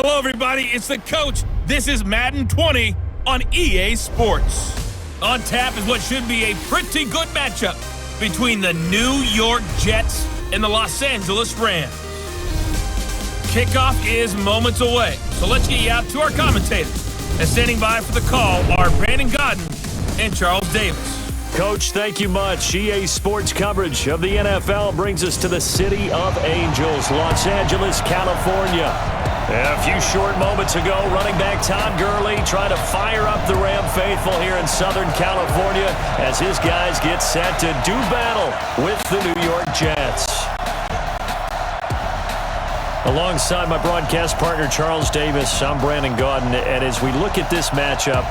Hello, everybody. It's the coach. This is Madden 20 on EA Sports. On tap is what should be a pretty good matchup between the New York Jets and the Los Angeles Rams. Kickoff is moments away, so let's get you out to our commentators. And standing by for the call are Brandon Godden and Charles Davis. Coach, thank you much. EA Sports coverage of the NFL brings us to the City of Angels, Los Angeles, California. A few short moments ago, running back Todd Gurley trying to fire up the Ram faithful here in Southern California as his guys get set to do battle with the New York Jets. Alongside my broadcast partner, Charles Davis, I'm Brandon Godden, and as we look at this matchup,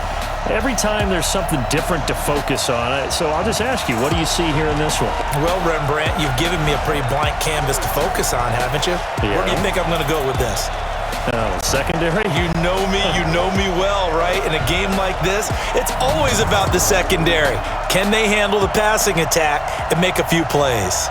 every time there's something different to focus on. So I'll just ask you, what do you see here in this one? Well, Rembrandt, you've given me a pretty blank canvas to focus on, haven't you? Yeah. Where do you think I'm going to go with this? Secondary? You know me well, right? In a game like this, it's always about the secondary. Can they handle the passing attack and make a few plays?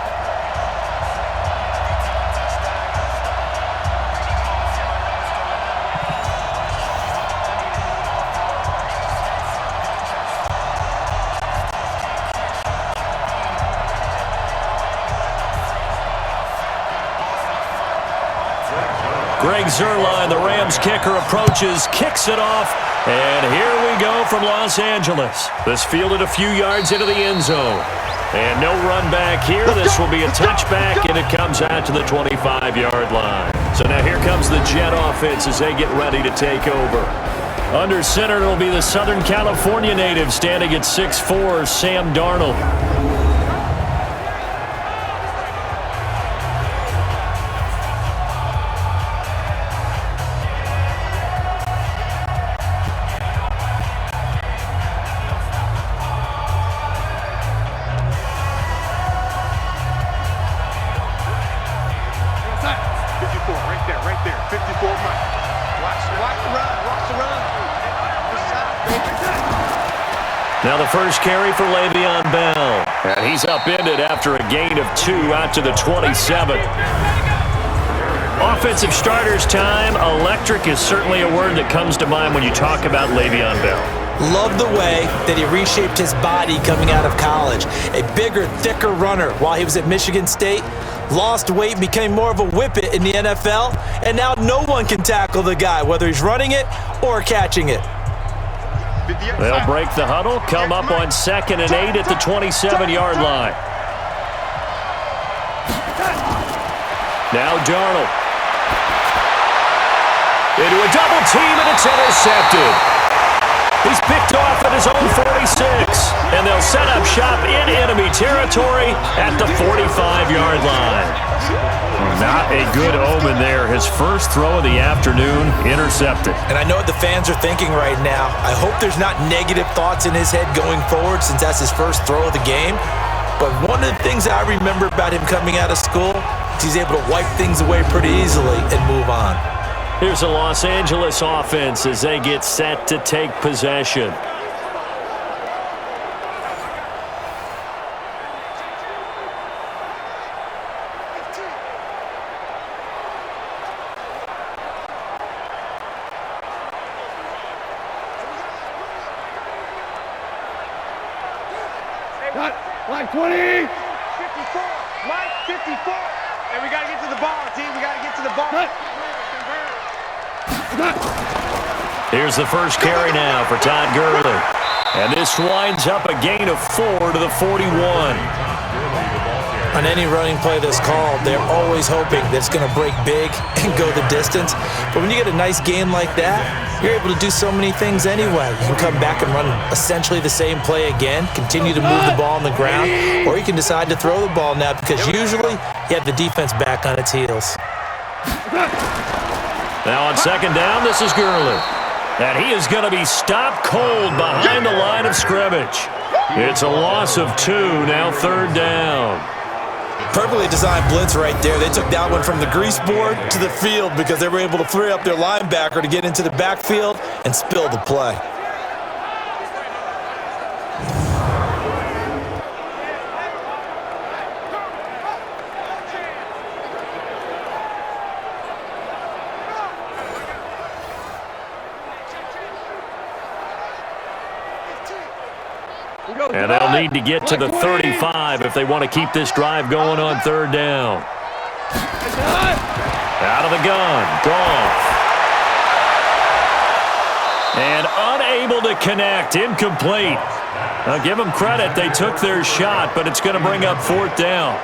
Greg Zuerlein, the Rams kicker, approaches, kicks it off, and here we go from Los Angeles. This fielded a few yards into the end zone. And no run back here. This will be a touchback, and it comes out to the 25-yard line. So now here comes the Jet offense as they get ready to take over. Under center, it'll be the Southern California native standing at 6'4", Sam Darnold. Now the first carry for Le'Veon Bell. And he's upended after a gain of 2 out to the 27. Offensive starters time. Electric is certainly a word that comes to mind when you talk about Le'Veon Bell. Love the way that he reshaped his body coming out of college. A bigger, thicker runner while he was at Michigan State. Lost weight, became more of a whippet in the NFL. And now no one can tackle the guy, whether he's running it or catching it. They'll break the huddle, come up on 2nd and 8 at the 27-yard line. Now Darnold. Into a double team, and it's intercepted. He's picked off at his own 46, and they'll set up shop in enemy territory at the 45-yard line. Not a good omen there. His first throw of the afternoon, intercepted. And I know what the fans are thinking right now. I hope there's not negative thoughts in his head going forward since that's his first throw of the game. But one of the things I remember about him coming out of school is he's able to wipe things away pretty easily and move on. Here's the Los Angeles offense as they get set to take possession. Like 20. 54. Mike, 54. And we got to get to the ball, team. We got to get to the ball. Here's the first carry now for Todd Gurley. And this winds up a gain of 4 to the 41. On any running play that's called, they're always hoping that it's going to break big and go the distance. But when you get a nice gain like that, you're able to do so many things anyway. You can come back and run essentially the same play again, continue to move the ball on the ground, or you can decide to throw the ball now because usually you have the defense back on its heels. Now on 2nd down, this is Gurley. And he is going to be stopped cold behind the line of scrimmage. It's a loss of 2, now 3rd down. Perfectly designed blitz right there. They took that one from the grease board to the field because they were able to free up their linebacker to get into the backfield and spill the play. And they'll need to get to the 35 if they want to keep this drive going on third down. Out of the gun, Goff. And unable to connect, incomplete. Now give them credit, they took their shot, but it's going to bring up fourth down.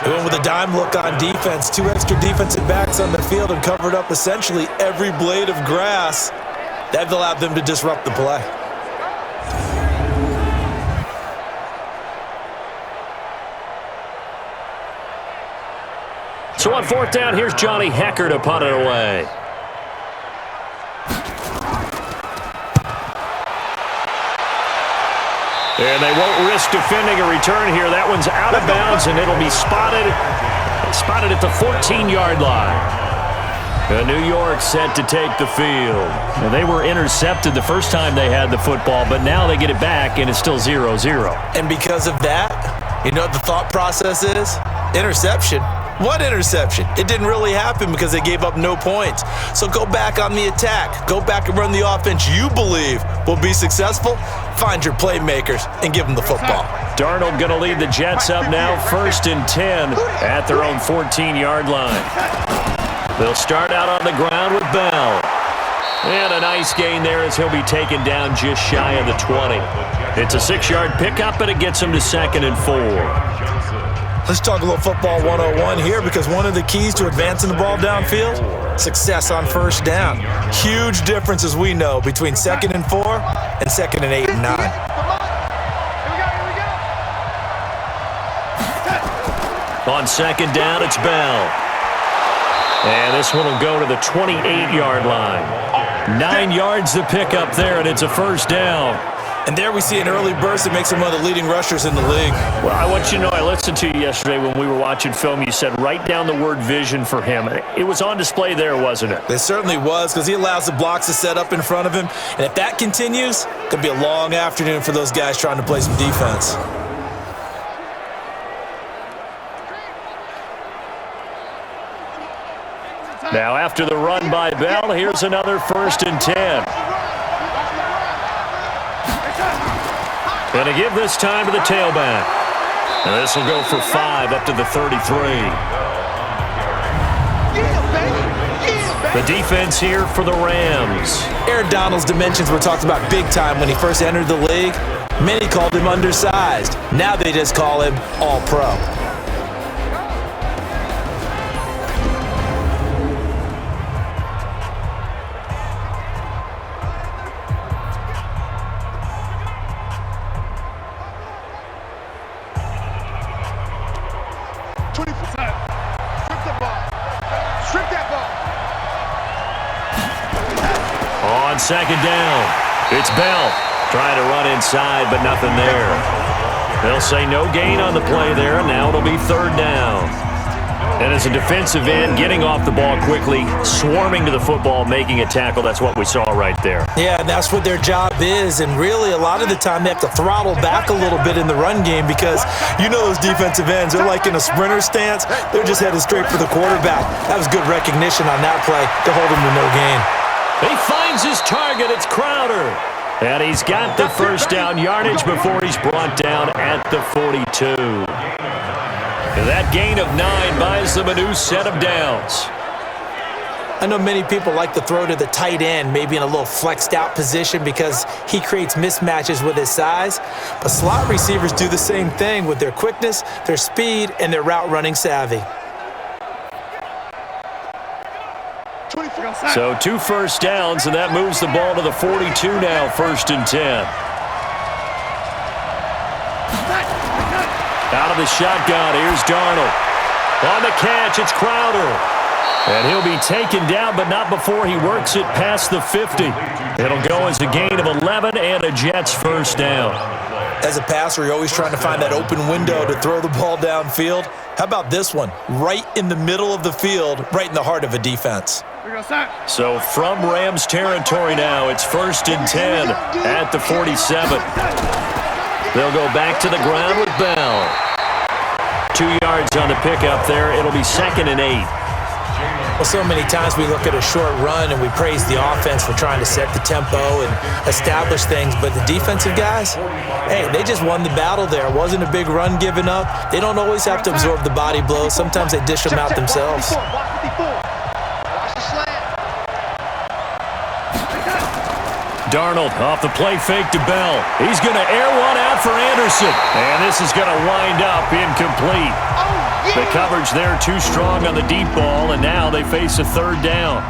They went with a dime look on defense. 2 extra defensive backs on the field and covered up essentially every blade of grass. That allowed them to disrupt the play. So on fourth down, here's Johnny Hecker to punt it away. And they won't risk defending a return here. That one's out of bounds, and it'll be spotted at the 14-yard line. New York set to take the field. Now, they were intercepted the first time they had the football, but now they get it back, and it's still 0-0. And because of that, you know what the thought process is? Interception. What interception? It didn't really happen because they gave up no points. So go back on the attack. Go back and run the offense you believe will be successful. Find your playmakers and give them the football. Darnold going to lead the Jets up now, 1st and 10 at their own 14-yard line. They'll start out on the ground with Bell. And a nice gain there as he'll be taken down just shy of the 20. It's a 6-yard pickup, and it gets him to 2nd and 4. Let's talk a little football 101 here, because one of the keys to advancing the ball downfield, success on first down. Huge difference, as we know, between 2nd and 4 and 2nd and 8 and 9. On 2nd down, it's Bell. And this one will go to the 28-yard line. 9 yards to pick up there, and it's a first down. And there we see an early burst that makes him one of the leading rushers in the league. Well, I want you to know, I listened to you yesterday when we were watching film. You said write down the word vision for him. It was on display there, wasn't it? It certainly was, because he allows the blocks to set up in front of him. And if that continues, it could be a long afternoon for those guys trying to play some defense. Now, after the run by Bell, here's another 1st and 10. Going to give this time to the tailback. And this will go for 5 up to the 33. The defense here for the Rams. Aaron Donald's dimensions were talked about big time when he first entered the league. Many called him undersized. Now they just call him all-pro. On 2nd down, it's Bell trying to run inside, but nothing there. They'll say no gain on the play there, and now it'll be 3rd down. And as a defensive end, getting off the ball quickly, swarming to the football, making a tackle, that's what we saw right there. Yeah, and that's what their job is, and really a lot of the time they have to throttle back a little bit in the run game, because you know those defensive ends, they're like in a sprinter stance, they're just headed straight for the quarterback. That was good recognition on that play to hold him to no gain. He finds his target. It's Crowder. And he's got the first down yardage before he's brought down at the 42. And that gain of 9 buys them a new set of downs. I know many people like to throw to the tight end, maybe in a little flexed out position because he creates mismatches with his size. But slot receivers do the same thing with their quickness, their speed, and their route running savvy. So 2 first downs, and that moves the ball to the 42 now, 1st and 10. Out of the shotgun, here's Darnold. On the catch, it's Crowder. And he'll be taken down, but not before he works it past the 50. It'll go as a gain of 11 and a Jets first down. As a passer, you're always trying to find that open window to throw the ball downfield. How about this one? Right in the middle of the field, right in the heart of a defense. So from Rams territory now, it's 1st and 10 at the 47. They'll go back to the ground with Bell. 2 yards on the pickup there. It'll be 2nd and 8. Well, so many times we look at a short run and we praise the offense for trying to set the tempo and establish things, but the defensive guys, hey, they just won the battle there. It wasn't a big run given up. They don't always have to absorb the body blows. Sometimes they dish them out themselves. Darnold off the play fake to Bell. He's going to air one out for Anderson. And this is going to wind up incomplete. The coverage there too strong on the deep ball, and now they face a third down.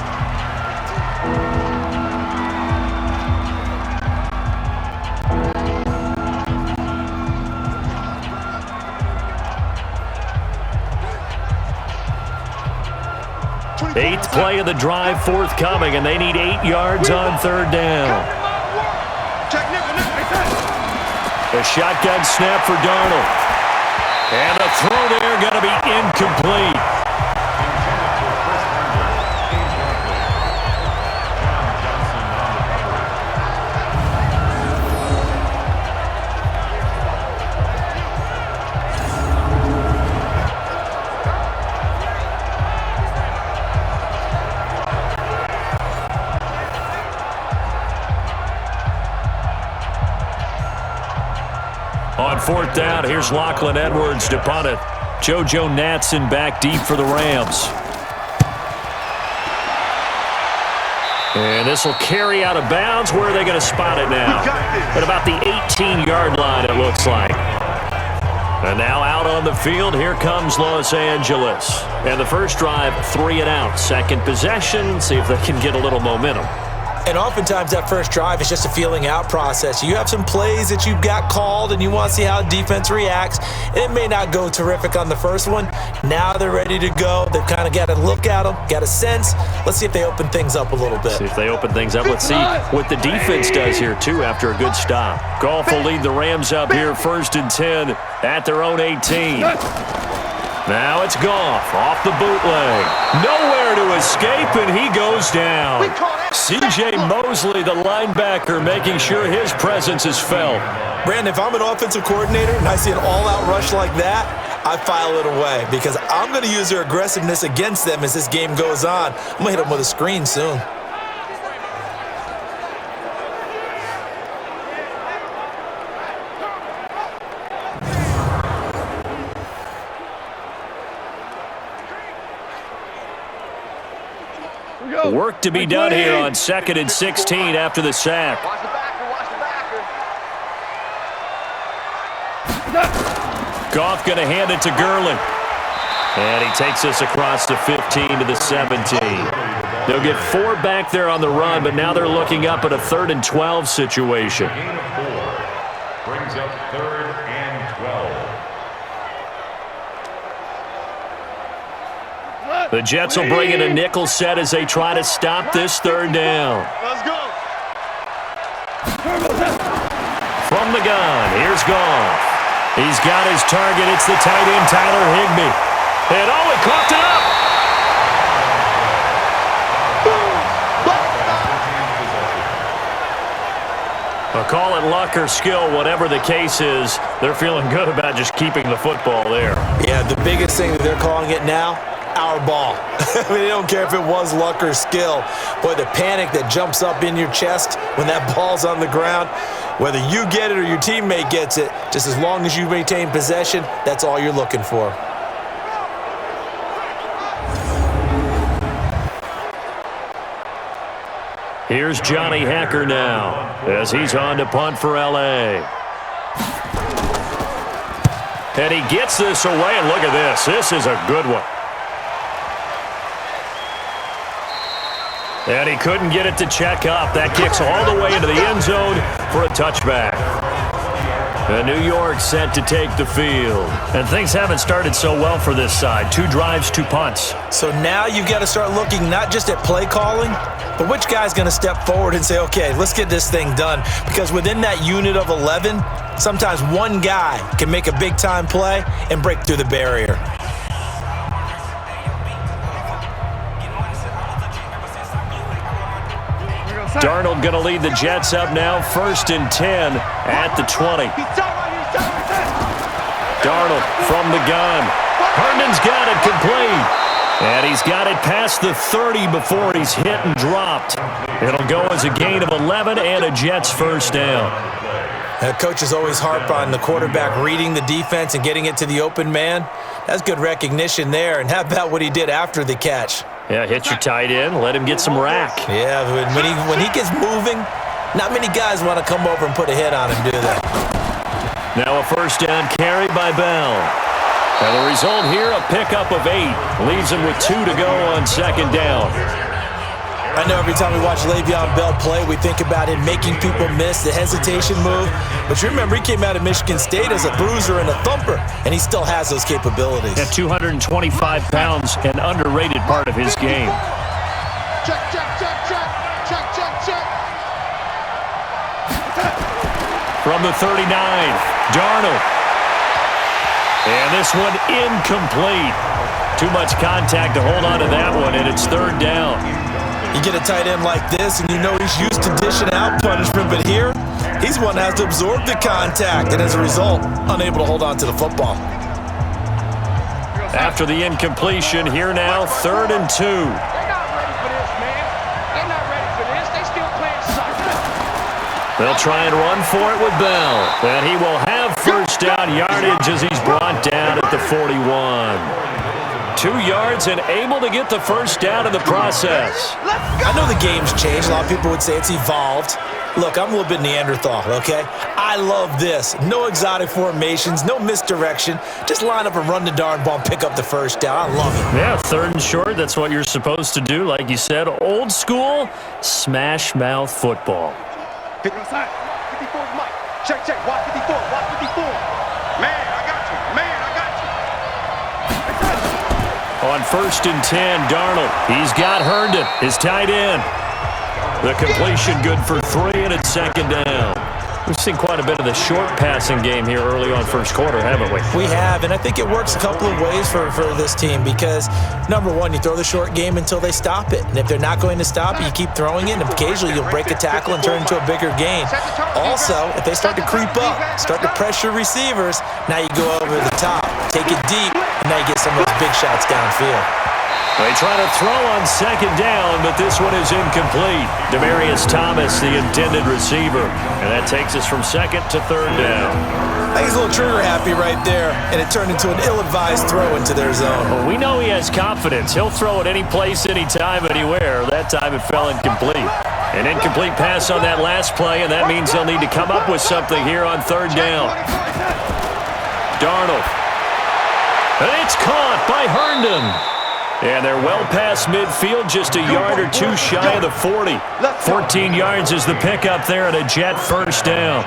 Eighth play of the drive forthcoming, and they need 8 yards on third down. A shotgun snap for Darnold. And the throw there going to be incomplete. On fourth down, here's Lachlan Edwards to punt it. JoJo Natson back deep for the Rams. And this will carry out of bounds. Where are they going to spot it now? At about the 18-yard line, it looks like. And now out on the field, here comes Los Angeles. And the first drive, 3 and out. Second possession, see if they can get a little momentum. And oftentimes that first drive is just a feeling out process. You have some plays that you've got called and you want to see how defense reacts. And it may not go terrific on the first one. Now they're ready to go. They've kind of got to look at them, got a sense. Let's see if they open things up a little bit. See if they open things up. Let's see what the defense does here, too, after a good stop. Goff will lead the Rams up here 1st and 10 at their own 18. Now it's Goff off the bootleg. Nowhere to escape, and he goes down. C.J. Mosley, the linebacker, making sure his presence is felt. Brandon, if I'm an offensive coordinator and I see an all-out rush like that, I file it away because I'm going to use their aggressiveness against them as this game goes on. I'm going to hit them with a screen soon. Work to be done here on 2nd and 16 after the sack. Watch the backer. Goff going to hand it to Gurley. And he takes us across the 15 to the 17. They'll get 4 back there on the run, but now they're looking up at a 3rd and 12 situation. Gain of 4 brings up 3rd and 12. The Jets will bring in a nickel set as they try to stop this 3rd down. Let's go. From the gun, here's Goff. He's got his target. It's the tight end, Tyler Higbee. And oh, he coughed it up. I'll call it luck or skill, whatever the case is. They're feeling good about just keeping the football there. Yeah, the biggest thing that they're calling it now, our ball. I mean, they don't care if it was luck or skill. Boy, the panic that jumps up in your chest when that ball's on the ground, whether you get it or your teammate gets it, just as long as you maintain possession, that's all you're looking for. Here's Johnny Hacker now as he's on to punt for L.A. And he gets this away, and look at this. This is a good one. And he couldn't get it to check up. That kicks all the way into the end zone for a touchback. And New York set to take the field. And things haven't started so well for this side. 2 drives, 2 punts. So now you've got to start looking not just at play calling, but which guy's going to step forward and say, okay, let's get this thing done. Because within that unit of 11, sometimes one guy can make a big-time play and break through the barrier. Darnold going to lead the Jets up now, 1st and 10 at the 20. Darnold from the gun. Herndon's got it complete. And he's got it past the 30 before he's hit and dropped. It'll go as a gain of 11 and a Jets first down. Coaches always harp on the quarterback reading the defense and getting it to the open man. That's good recognition there. And how about what he did after the catch? Yeah, hit your tight end, let him get some rack. Yeah, when he gets moving, not many guys want to come over and put a hit on him, do they? Now a first down carry by Bell. And the result here, a pickup of 8. Leaves him with 2 to go on second down. I know every time we watch Le'Veon Bell play, we think about him making people miss the hesitation move. But you remember, he came out of Michigan State as a bruiser and a thumper, and he still has those capabilities. At 225 pounds, an underrated part of his game. Check, check, check, check. Check, check, check. From the 39, Darnold. And this one incomplete. Too much contact to hold on to that one, and it's third down. You get a tight end like this, and you know he's used to dishing out punishment, but here, he's one that has to absorb the contact, and as a result, unable to hold on to the football. After the incompletion, here now, 3rd and 2. They're not ready for this, man. They're not ready for this. They still playing soccer. They'll try and run for it with Bell. And he will have first down yardage as he's brought down at the 41. 2 yards and able to get the first down in the process. I know the game's changed. A lot of people would say it's evolved. Look, I'm a little bit Neanderthal, okay? I love this. No exotic formations, no misdirection. Just line up and run the darn ball and pick up the first down. I love it. Yeah, 3rd and short, that's what you're supposed to do. Like you said, old school, smash mouth football. 54 is Mike. Check, check. Watch 54. Watch 54. Man, I got you. Man, I got you. On 1st and 10, Darnold. He's got Herndon, his tight end. The completion good for 3, and it's second down. We've seen quite a bit of the short passing game here early on first quarter, haven't we? We have, and I think it works a couple of ways for this team because, number one, you throw the short game until they stop it. And if they're not going to stop it, you keep throwing it, and occasionally you'll break a tackle and turn into a bigger gain. Also, if they start to creep up, start to pressure receivers, now you go over the top, take it deep, and now you get some of those big shots downfield. They try to throw on second down, but this one is incomplete. Demaryius Thomas, the intended receiver. And that takes us from 2nd to 3rd down. I think he's a little trigger happy right there, and it turned into an ill-advised throw into their zone. Well, we know he has confidence. He'll throw it any place, anytime, anywhere. That time it fell incomplete. An incomplete pass on that last play, and that means they'll need to come up with something here on 3rd down. Darnold. And it's caught by Herndon. And they're well past midfield, just a yard or 2 shy of the 40. 14 yards is the pickup there, and a Jet first down.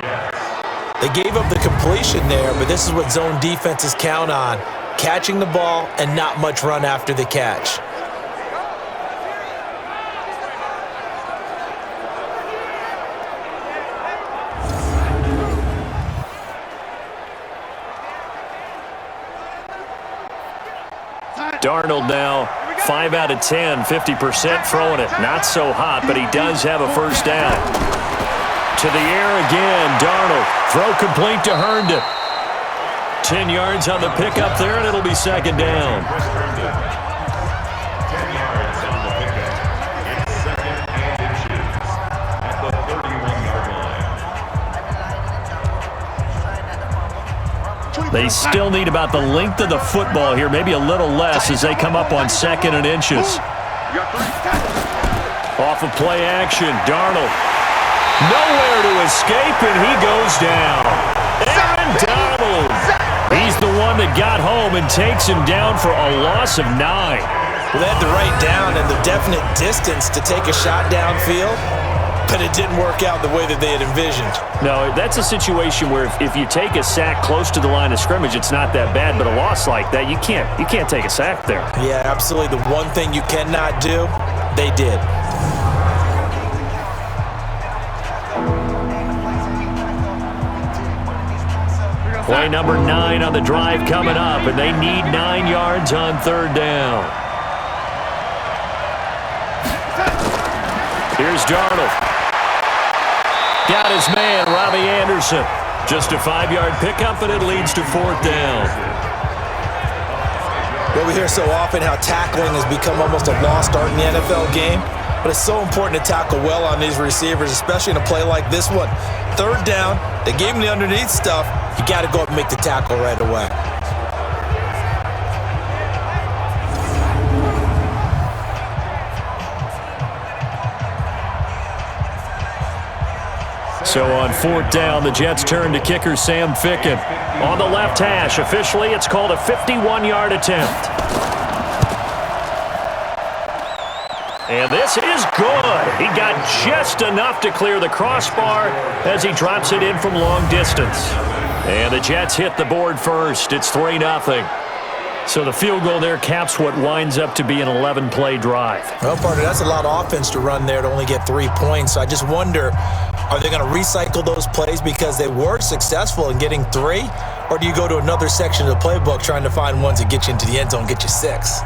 They gave up the completion there, but this is what zone defenses count on. Catching the ball and not much run after the catch. Darnold now 5 out of 10, 50% throwing it. Not so hot, but he does have a first down. To the air again, Darnold. Throw complete to Herndon. 10 yards on the pickup there, and it'll be second down. 10 yards on the pickup. It's 2nd and inches at the 31-yard line. They still need about the length of the football here, maybe a little less as they come up on 2nd and inches. Off of play action, Darnold. Nowhere to escape, and he goes down. Aaron Donald. He's the one that got home and takes him down for a loss of 9. Well, they had the right down and the definite distance to take a shot downfield, but it didn't work out the way that they had envisioned. No, that's a situation where if you take a sack close to the line of scrimmage, it's not that bad, but a loss like that, you can't take a sack there. Yeah, absolutely. The one thing you cannot do, they did. Play number 9 on the drive coming up, and they need 9 yards on 3rd down. Here's Darnold. Got his man, Robbie Anderson. Just a 5-yard pickup, and it leads to 4th down. Well, we hear so often how tackling has become almost a lost art in the NFL game, but it's so important to tackle well on these receivers, especially in a play like this one. Third down, they gave him the underneath stuff. You got to go up and make the tackle right away. So on fourth down, the Jets turn to kicker Sam Ficken. On the left hash, officially it's called a 51-yard attempt. And this is good. He got just enough to clear the crossbar as he drops it in from long distance. And the Jets hit the board first. It's 3-0. So the field goal there caps what winds up to be an 11-play drive. Well, partner, that's a lot of offense to run there to only get 3 points. So I just wonder, are they going to recycle those plays because they were successful in getting 3? Or do you go to another section of the playbook trying to find ones that get you into the end zone and get you 6?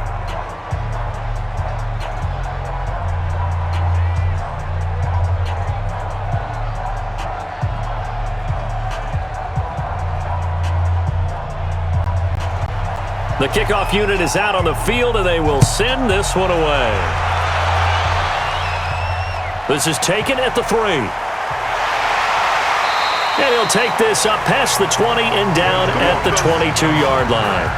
The kickoff unit is out on the field, and they will send this one away. This is taken at the 3. And he'll take this up past the 20 and down at the 22-yard line.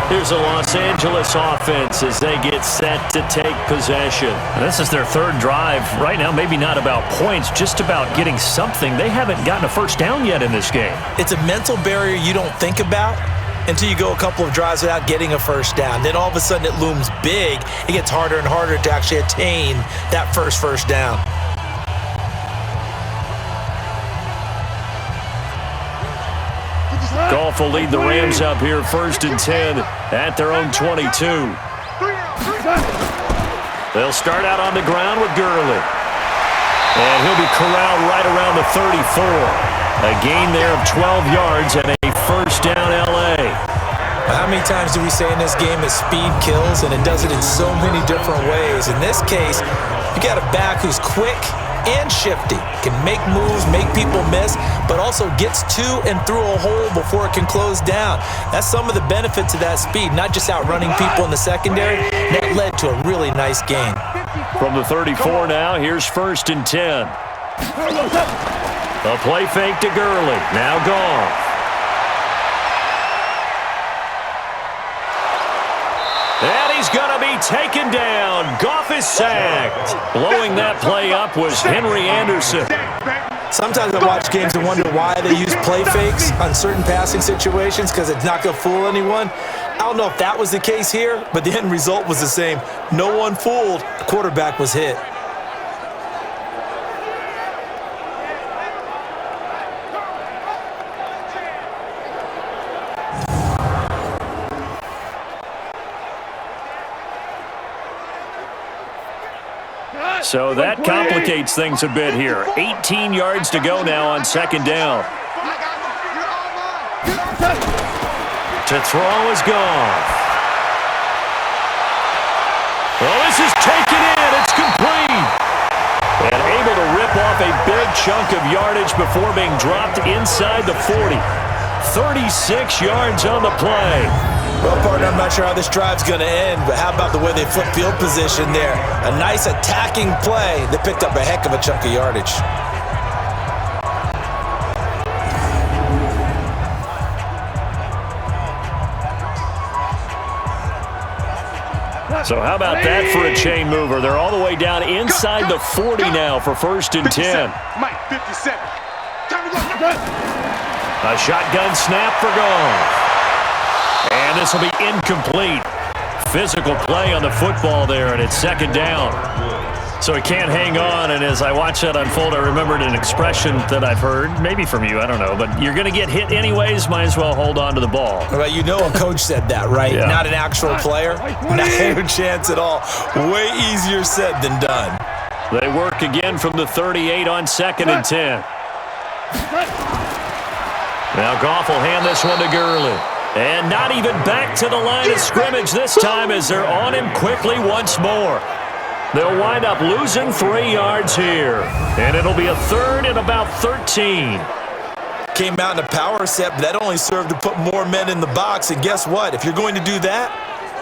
Here's the Los Angeles offense as they get set to take possession. And this is their third drive. Right now, maybe not about points, just about getting something. They haven't gotten a first down yet in this game. It's a mental barrier you don't think about until you go a couple of drives without getting a first down. Then all of a sudden it looms big. It gets harder and harder to actually attain that first down. Goff will lead the Rams up here 1st and 10 at their own 22. They'll start out on the ground with Gurley. And he'll be corralled right around the 34. A gain there of 12 yards and a first down L.A. How many times do we say in this game that speed kills, and it does it in so many different ways? In this case, you got a back who's quick and shifty, can make moves, make people miss, but also gets to and through a hole before it can close down. That's some of the benefits of that speed, not just outrunning people in the secondary. That led to a really nice game. From the 34 now, here's 1st and 10. A play fake to Gurley. Now Goff. And he's going to be taken down. Goff is sacked. Blowing that play up was Henry Anderson. Sometimes I watch games and wonder why they use play fakes on certain passing situations, because it's not going to fool anyone. I don't know if that was the case here, but the end result was the same. No one fooled. The quarterback was hit. So that complicates things a bit here. 18 yards to go now on 2nd down. To throw is Goff. Well, this is taken in. It's complete. And able to rip off a big chunk of yardage before being dropped inside the 40. 36 yards on the play. Well, partner, I'm not sure how this drive's going to end, but how about the way they flip field position there? A nice attacking play that picked up a heck of a chunk of yardage. So how about that for a chain mover? They're all the way down inside the 40 now for 1st and 10. Mike, 57. Time to go. A shotgun snap for Goff. And this will be incomplete. Physical play on the football there, and it's 2nd down. So he can't hang on, and as I watch that unfold, I remembered an expression that I've heard, maybe from you, I don't know, but you're going to get hit anyways, might as well hold on to the ball. Well, you know a coach said that, right? Yeah. Not an actual player. Not a chance at all. Way easier said than done. They work again from the 38 on 2nd and 10. Now Goff will hand this one to Gurley. And not even back to the line of scrimmage this time as they're on him quickly once more. They'll wind up losing 3 yards here. And it'll be a 3rd and about 13. came out in a power set, but that only served to put more men in the box. And guess what? If you're going to do that,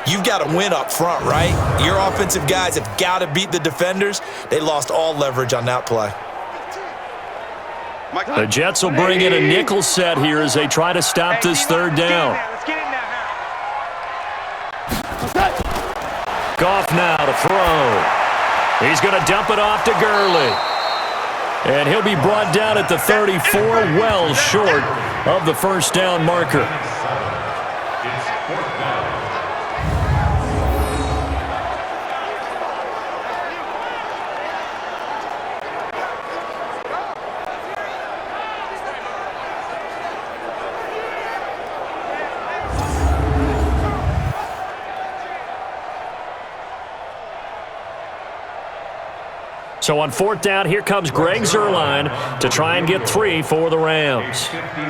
you've got to win up front, right? Your offensive guys have got to beat the defenders. They lost all leverage on that play. The Jets will bring in a nickel set here as they try to stop this third down. Let's get in now. Goff now to throw. He's going to dump it off to Gurley. And he'll be brought down at the 34, well short of the first down marker. So on fourth down, here comes Greg Zuerlein to try and get 3 for the Rams.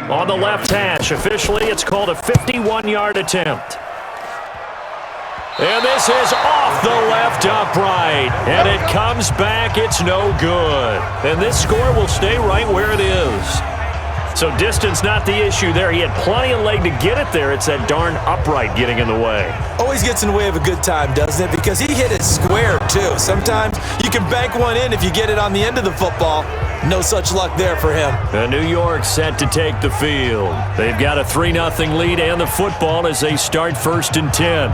On the left hash, officially, it's called a 51-yard attempt. And this is off the left upright. And it comes back. It's no good. And this score will stay right where it is. So distance not the issue there. He had plenty of leg to get it there. It's that darn upright getting in the way. Always gets in the way of a good time, doesn't it? Because he hit it square, too. Sometimes you can bank one in if you get it on the end of the football. No such luck there for him. And New York set to take the field. They've got a 3-0 lead and the football as they start 1st and 10.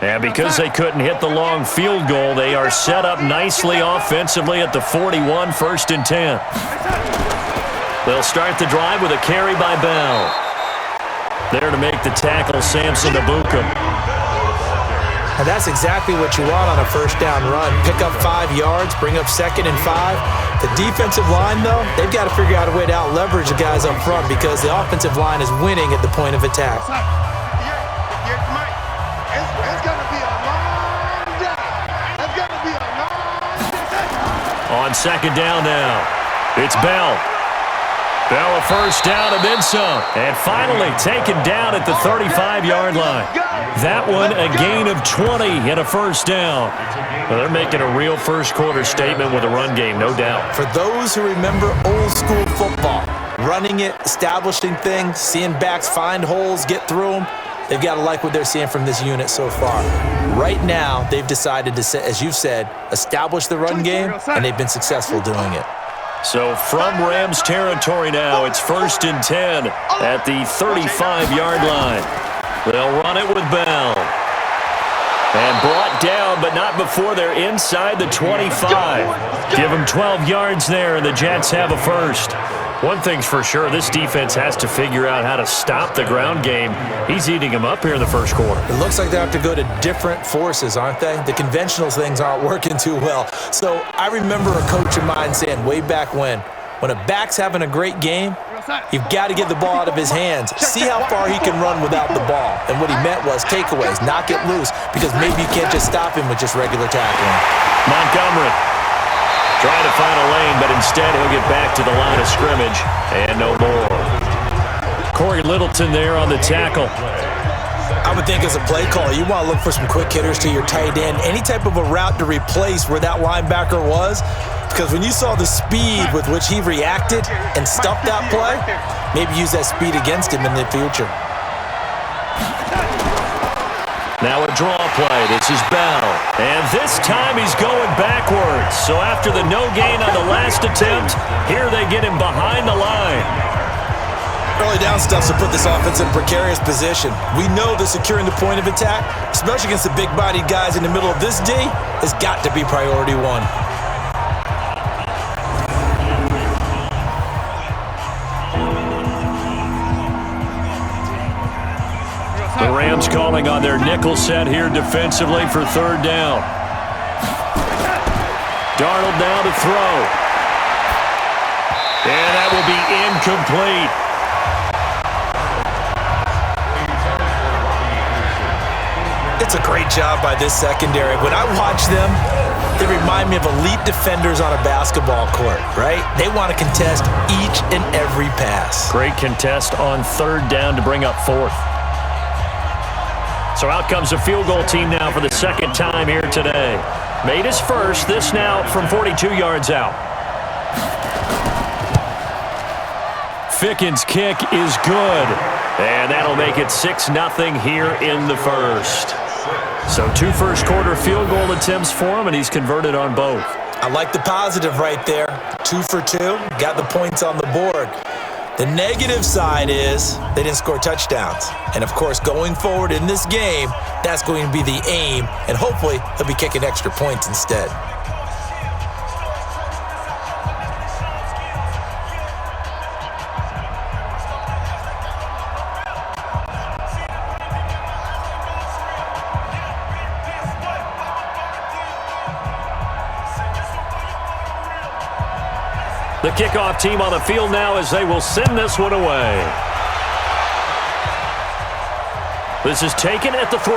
And because they couldn't hit the long field goal, they are set up nicely offensively at the 41, 1st and 10. They'll start the drive with a carry by Bell. There to make the tackle, Samson Abuka. And that's exactly what you want on a first down run. Pick up 5 yards, bring up 2nd and 5. The defensive line, though, they've got to figure out a way to out-leverage the guys up front because the offensive line is winning at the point of attack. On 2nd down now, it's Bell. Bell a first down and then some. And finally taken down at the 35-yard line. That one a gain of 20 and a first down. Well, they're making a real first-quarter statement with a run game, no doubt. For those who remember old-school football, running it, establishing things, seeing backs find holes, get through them, they've got to like what they're seeing from this unit so far. Right now, they've decided to, as you've said, establish the run game, and they've been successful doing it. So from Rams territory now, it's 1st and 10 at the 35-yard line. They'll run it with Bell. And brought down, but not before they're inside the 25. Give them 12 yards there, and the Jets have a first. One thing's for sure, this defense has to figure out how to stop the ground game. He's eating them up here in the first quarter. It looks like they have to go to different forces, aren't they? The conventional things aren't working too well. So I remember a coach of mine saying way back when a back's having a great game, you've got to get the ball out of his hands. See how far he can run without the ball. And what he meant was takeaways, knock it loose, because maybe you can't just stop him with just regular tackling. Montgomery trying to find a lane, but instead he'll get back to the line of scrimmage and no more. Corey Littleton there on the tackle. I would think as a play caller, you want to look for some quick hitters to your tight end, any type of a route to replace where that linebacker was, because when you saw the speed with which he reacted and stuffed that play, maybe use that speed against him in the future. Now a draw play. This is Bell. And this time he's going backwards. So after the no gain on the last attempt, here they get him behind the line. Early down stuff to put this offense in a precarious position. We know that securing the point of attack, especially against the big-bodied guys in the middle of this D, has got to be priority one. The Rams calling on their nickel set here defensively for 3rd down. Darnold now to throw. And that will be incomplete. It's a great job by this secondary. When I watch them, They remind me of elite defenders on a basketball court, right? They want to contest each and every pass. Great contest on third down to bring up fourth. So out comes the field goal team now for the second time here today. Made his first, this now from 42 yards out. Ficken's kick is good. And that'll make it 6-0 here in the first. So 2 first-quarter field goal attempts for him, and he's converted on both. I like the positive right there. 2 for 2, got the points on the board. The negative side is they didn't score touchdowns. And, of course, going forward in this game, that's going to be the aim, and hopefully he'll be kicking extra points instead. The kickoff team on the field now as they will send this one away. This is taken at the 3.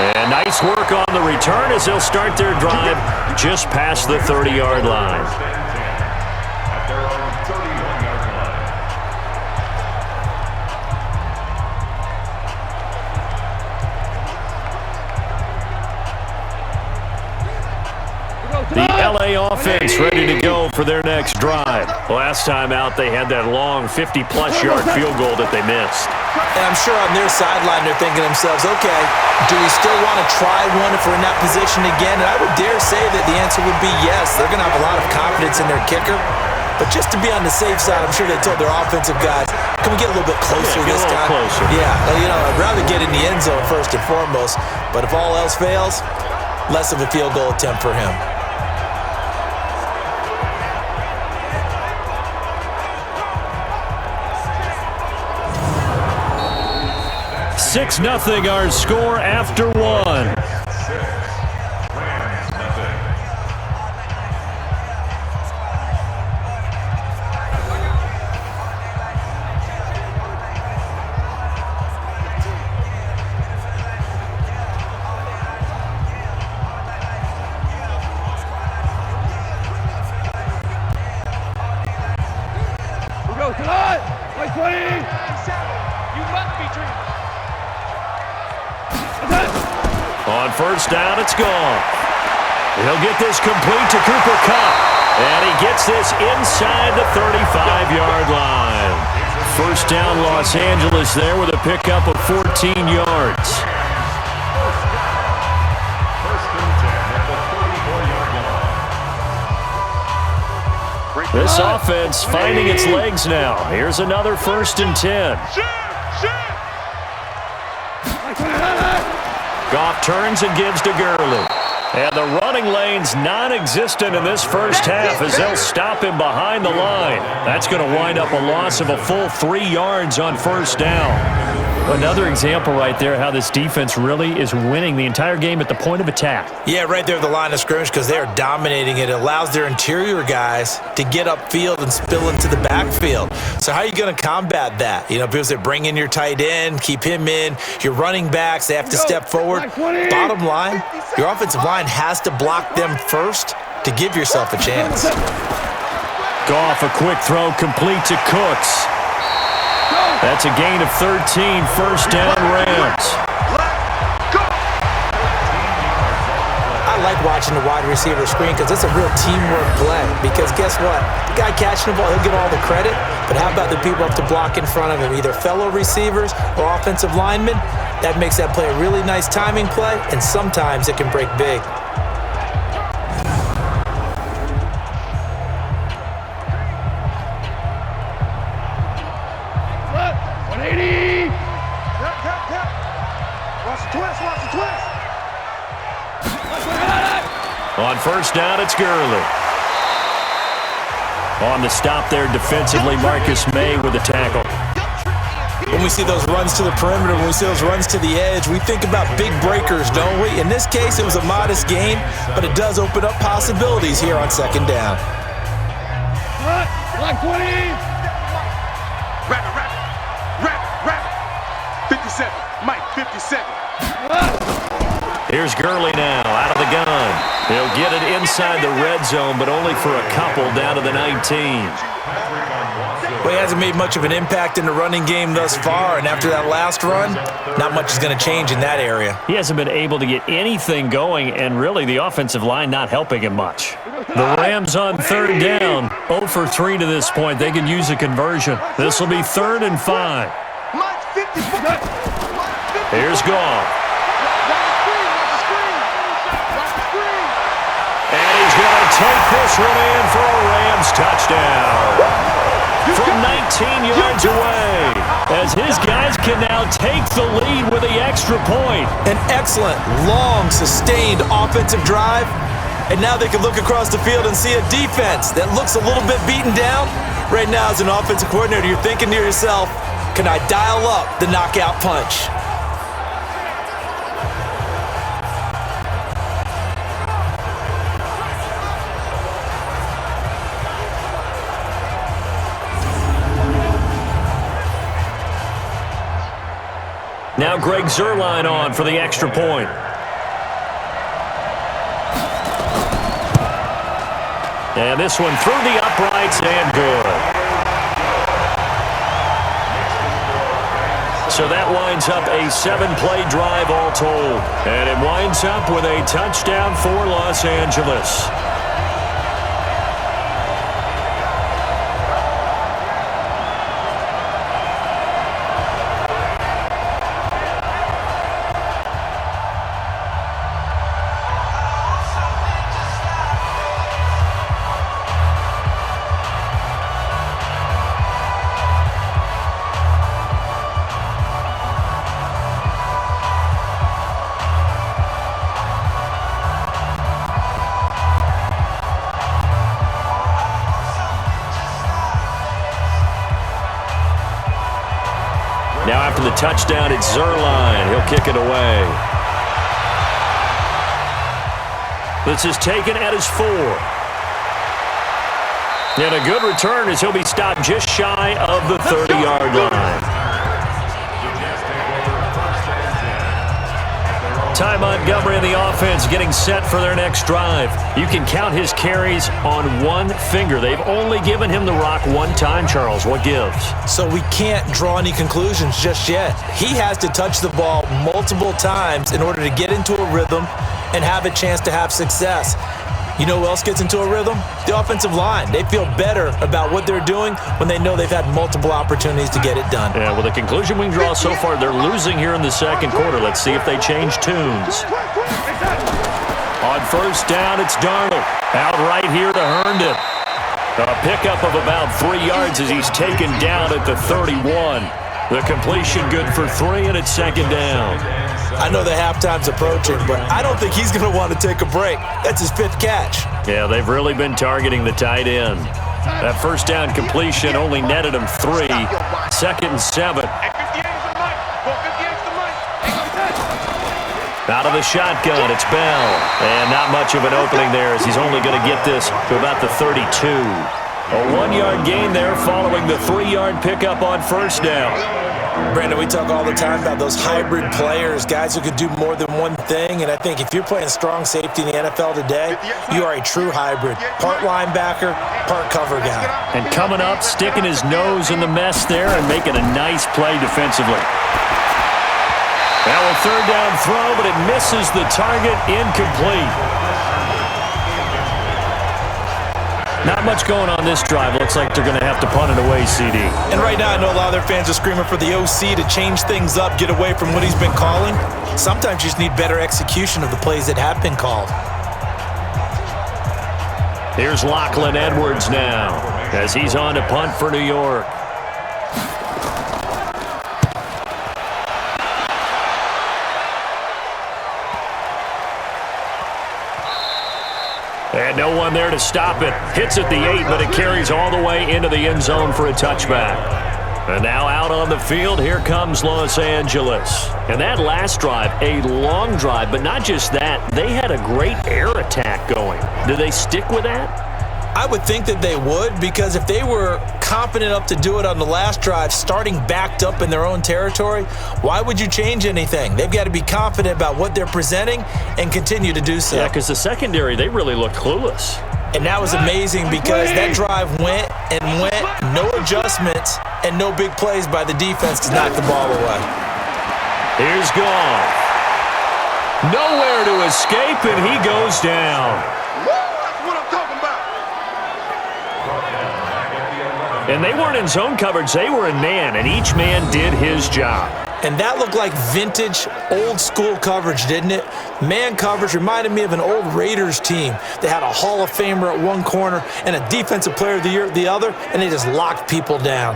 And nice work on the return as they'll start their drive just past the 30-yard line. At their own 31-yard line. The LA offense ready to go for their next drive. Last time out, they had that long 50-plus yard field goal that they missed. And I'm sure on their sideline they're thinking to themselves, okay, do we still want to try one if we're in that position again? And I would dare say that the answer would be yes. They're going to have a lot of confidence in their kicker. But just to be on the safe side, I'm sure they told their offensive guys, can we get a little bit closer this time? Closer. Yeah, I'd rather get in the end zone first and foremost. But if all else fails, less of a field goal attempt for him. 6-0 our score after 1. Rams, We go tonight. Like 20. You must be dreaming. On first down, it's Goff. He'll get this complete to Cooper Kupp. And he gets this inside the 35-yard line. First down, Los Angeles there with a pickup of 14 yards. First and 10 at the 34-yard line. This offense finding its legs now. Here's another first and 10. Goff turns and gives to Gurley. And the running lane's non-existent in this first half as they'll stop him behind the line. That's going to wind up a loss of a full 3 yards on first down. Another example right there how this defense really is winning the entire game at the point of attack. Yeah, right there at the line of scrimmage because they are dominating it. It allows their interior guys to get upfield and spill into the backfield. So how are you going to combat that? You know, because they bring in your tight end, keep him in. Your running backs, they have to step forward. Bottom line, your offensive line has to block them first to give yourself a chance. Goff, a quick throw complete to Cooks. That's a gain of 13, first down Rams. I like watching the wide receiver screen because it's a real teamwork play. Because guess what? The guy catching the ball, he'll get all the credit. But how about the people up to block in front of him, either fellow receivers or offensive linemen? That makes that play a really nice timing play, and sometimes it can break big. On first down, it's Gurley. On the stop there defensively, Marcus May with a tackle. When we see those runs to the perimeter, when we see those runs to the edge, we think about big breakers, don't we? In this case, it was a modest gain, but it does open up possibilities here on second down. Like 20. Rap. 57. Mike, 57. Here's Gurley now, out of the gun. He'll get it inside the red zone, but only for a couple down to the 19. Well, he hasn't made much of an impact in the running game thus far, and after that last run, not much is going to change in that area. He hasn't been able to get anything going, and really the offensive line not helping him much. The Rams on third down, 0 for 3 to this point. They can use a conversion. This will be 3rd and 5. Here's Goff. And he's going to take this one in for a Rams touchdown. From 19 yards away, as his guys can now take the lead with the extra point. An excellent, long, sustained offensive drive. And now they can look across the field and see a defense that looks a little bit beaten down. Right now, as an offensive coordinator, you're thinking to yourself, can I dial up the knockout punch? Now Greg Zuerlein on for the extra point. And this one through the uprights and good. So that winds up a 7-play drive all told. And it winds up with a touchdown for Los Angeles. Now after the touchdown, it's Zuerlein. He'll kick it away. This is taken at his 4. And a good return as he'll be stopped just shy of the 30-yard line. Ty Montgomery and the offense getting set for their next drive. You can count his carries on one finger. They've only given him the rock one time, Charles. What gives? So we can't draw any conclusions just yet. He has to touch the ball multiple times in order to get into a rhythm and have a chance to have success. You know who else gets into a rhythm? The offensive line. They feel better about what they're doing when they know they've had multiple opportunities to get it done. Yeah, well, the conclusion we can draw so far, they're losing here in the second quarter. Let's see if they change tunes. On first down, it's Darnold. Out right here to Herndon. A pickup of about 3 yards as he's taken down at the 31. The completion good for 3, and it's second down. I know the halftime's approaching, but I don't think he's going to want to take a break. That's his 5th catch. Yeah, they've really been targeting the tight end. That first down completion only netted him 3. Second and 7. Out of the shotgun, it's Bell. And not much of an opening there as he's only going to get this to about the 32. A 1-yard gain there following the 3-yard pickup on first down. Brandon, we talk all the time about those hybrid players, guys who could do more than one thing, and I think if you're playing strong safety in the NFL today, you are a true hybrid. Part linebacker, part cover guy. And coming up, sticking his nose in the mess there and making a nice play defensively. Now a third down throw, but it misses the target, incomplete. Not much going on this drive. Looks like they're going to have to punt it away, CD. And right now, I know a lot of their fans are screaming for the OC to change things up, get away from what he's been calling. Sometimes you just need better execution of the plays that have been called. Here's Lachlan Edwards now as he's on to punt for New York. And no one there to stop it. Hits at the 8, but it carries all the way into the end zone for a touchback. And now out on the field, here comes Los Angeles. And that last drive, a long drive, but not just that. They had a great air attack going. Do they stick with that? I would think that they would, because if they were confident enough to do it on the last drive, starting backed up in their own territory, why would you change anything? They've got to be confident about what they're presenting and continue to do so. Yeah, because the secondary, they really looked clueless. And that was amazing because that drive went and went, no adjustments and no big plays by the defense to knock the ball away. Here's Goff. Nowhere to escape, and he goes down. That's what I'm talking about. And they weren't in zone coverage. They were in man, and each man did his job. And that looked like vintage, old-school coverage, didn't it? Man coverage reminded me of an old Raiders team. They had a Hall of Famer at one corner and a Defensive Player of the Year at the other, and they just locked people down.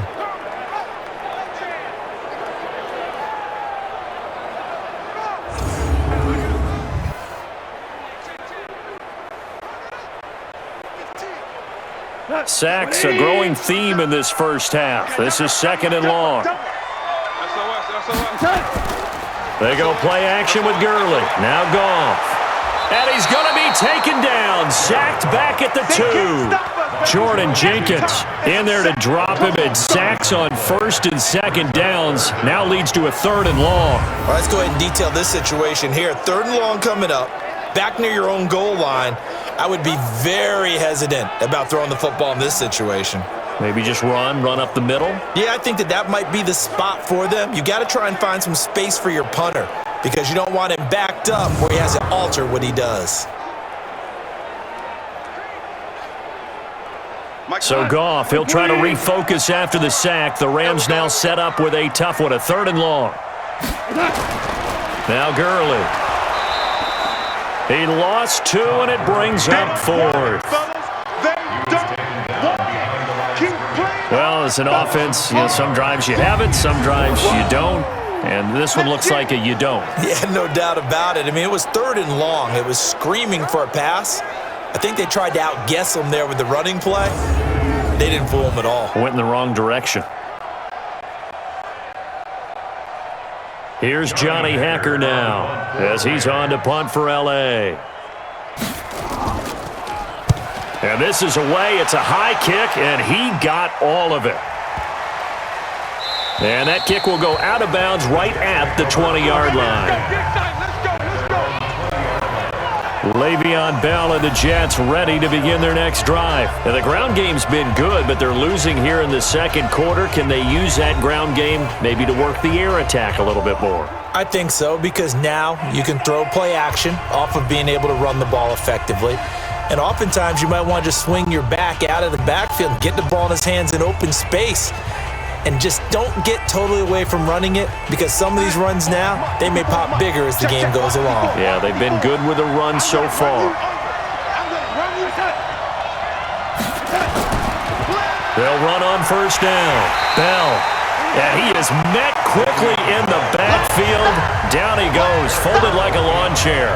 Sacks, a growing theme in this first half. This is 2nd and long. They go play action with Gurley. Now Goff. And he's going to be taken down. Sacked back at the 2. Jordan Jenkins in there to drop him, and sacks on 1st and 2nd downs. Now leads to a 3rd and long. All right, let's go ahead and detail this situation here. 3rd and long coming up. Back near your own goal line. I would be very hesitant about throwing the football in this situation. Maybe just run up the middle? Yeah, I think that might be the spot for them. You got to try and find some space for your punter because you don't want him backed up where he has to alter what he does. So Goff, he'll try to refocus after the sack. The Rams now set up with a tough one, a 3rd and long. Now Gurley. He lost 2, and it brings up 4th. Well, as an offense, some drives you have it, some drives you don't, and this one looks like a you don't. Yeah, no doubt about it. I mean, it was 3rd and long. It was screaming for a pass. I think they tried to outguess him there with the running play. They didn't fool him at all. Went in the wrong direction. Here's Johnny Hacker now as he's on to punt for L.A. And this is away. It's a high kick, and he got all of it. And that kick will go out of bounds right at the 20-yard line. Le'Veon Bell and the Jets ready to begin their next drive. And the ground game's been good, but they're losing here in the 2nd quarter. Can they use that ground game maybe to work the air attack a little bit more? I think so, because now you can throw play action off of being able to run the ball effectively. And oftentimes you might want to just swing your back out of the backfield, get the ball in his hands in open space, and just don't get totally away from running it, because some of these runs now, they may pop bigger as the game goes along. Yeah, they've been good with a run so far. They'll run on 1st down. Bell. And he is met quickly in the backfield. Down he goes, folded like a lawn chair.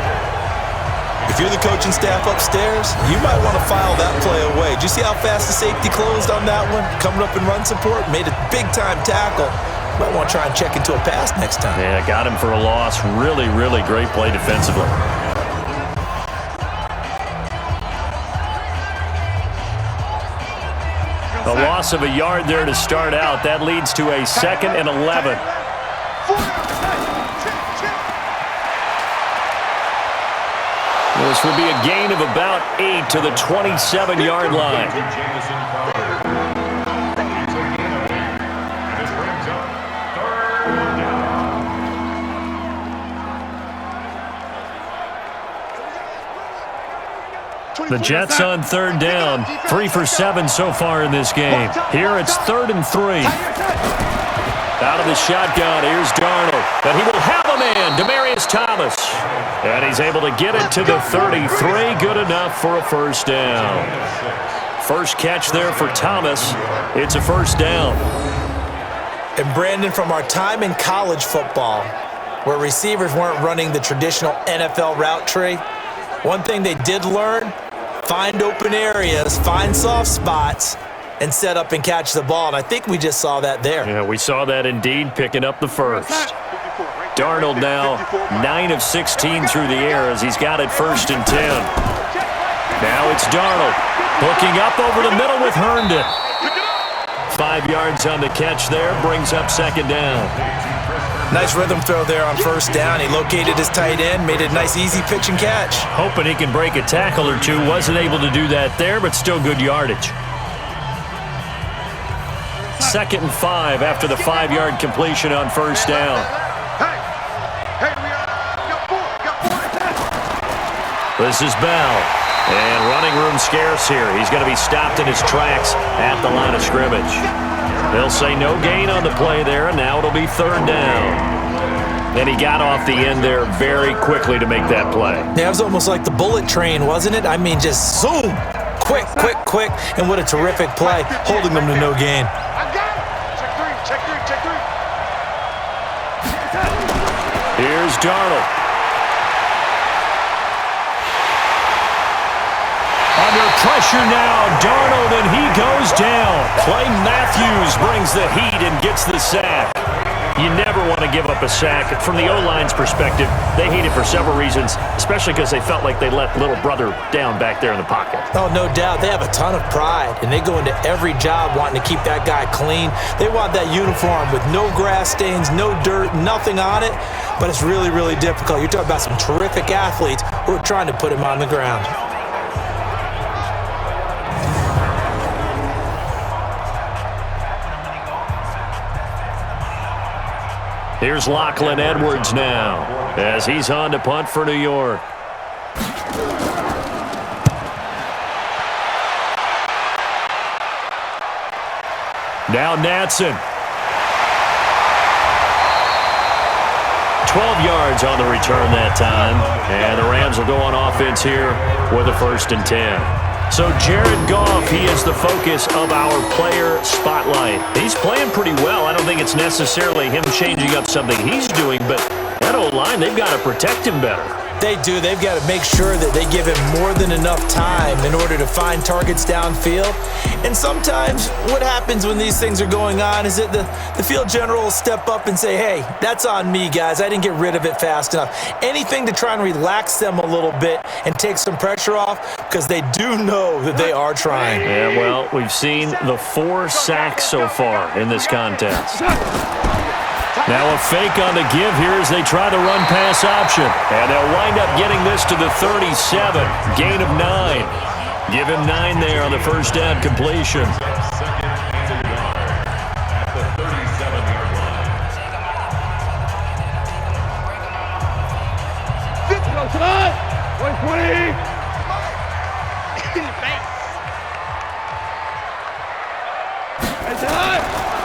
If you're the coaching staff upstairs, you might want to file that play away. Did you see how fast the safety closed on that one? Coming up in run support, made a big-time tackle. You might want to try and check into a pass next time. Yeah, got him for a loss. Really, really great play defensively. A loss of a yard there to start out. That leads to a 2nd and 11. This will be a gain of about 8 to the 27-yard line. The Jets on 3rd down. 3 for 7 so far in this game. Here it's 3rd and 3. Out of the shotgun, here's Darnold. But he will have a man, Demaryius Thomas. And he's able to get it to the 33. Good enough for a 1st down. First catch there for Thomas. It's a 1st down. And Brandon, from our time in college football, where receivers weren't running the traditional NFL route tree, one thing they did learn, find open areas, find soft spots, and set up and catch the ball. And I think we just saw that there. Yeah, we saw that indeed, picking up the 1st. Darnold now 9 of 16 through the air as he's got it 1st and 10. Now it's Darnold. Hooking up over the middle with Herndon. 5 yards on the catch there, brings up second down. Nice rhythm throw there on first down. He located his tight end, made a nice easy pitch and catch. Hoping he can break a tackle or two. Wasn't able to do that there, but still good yardage. 2nd and 5 after the 5-yard completion on first down. This is Bell. And running room scarce here. He's going to be stopped in his tracks at the line of scrimmage. They'll say no gain on the play there, and now it'll be 3rd down. And he got off the end there very quickly to make that play. Yeah, it was almost like the bullet train, wasn't it? I mean, just zoom. Quick, quick, quick. And what a terrific play, holding them to no gain. I got it. Check three, check three, check three. Here's Darnold. Under pressure now, Darnold, and he goes down. Clay Matthews brings the heat and gets the sack. You never want to give up a sack. From the O-line's perspective, they hate it for several reasons, especially because they felt like they let little brother down back there in the pocket. Oh, no doubt. They have a ton of pride, and they go into every job wanting to keep that guy clean. They want that uniform with no grass stains, no dirt, nothing on it, but it's really, really difficult. You're talking about some terrific athletes who are trying to put him on the ground. Here's Lachlan Edwards now as he's on to punt for New York. Now Natson. 12 yards on the return that time. And the Rams will go on offense here with a 1st and 10. So Jared Goff, he is the focus of our player spotlight. He's playing pretty well. I don't think it's necessarily him changing up something he's doing, but that O-line, they've got to protect him better. They do. They've got to make sure that they give him more than enough time in order to find targets downfield. And sometimes what happens when these things are going on is that the field general will step up and say, hey, that's on me, guys. I didn't get rid of it fast enough. Anything to try and relax them a little bit and take some pressure off, because they do know that they are trying. Yeah, well, we've seen the 4 sacks so far in this contest. Now a fake on the give here as they try the run-pass option. And they'll wind up getting this to the 37. Gain of 9. Give him 9 there on the first down completion.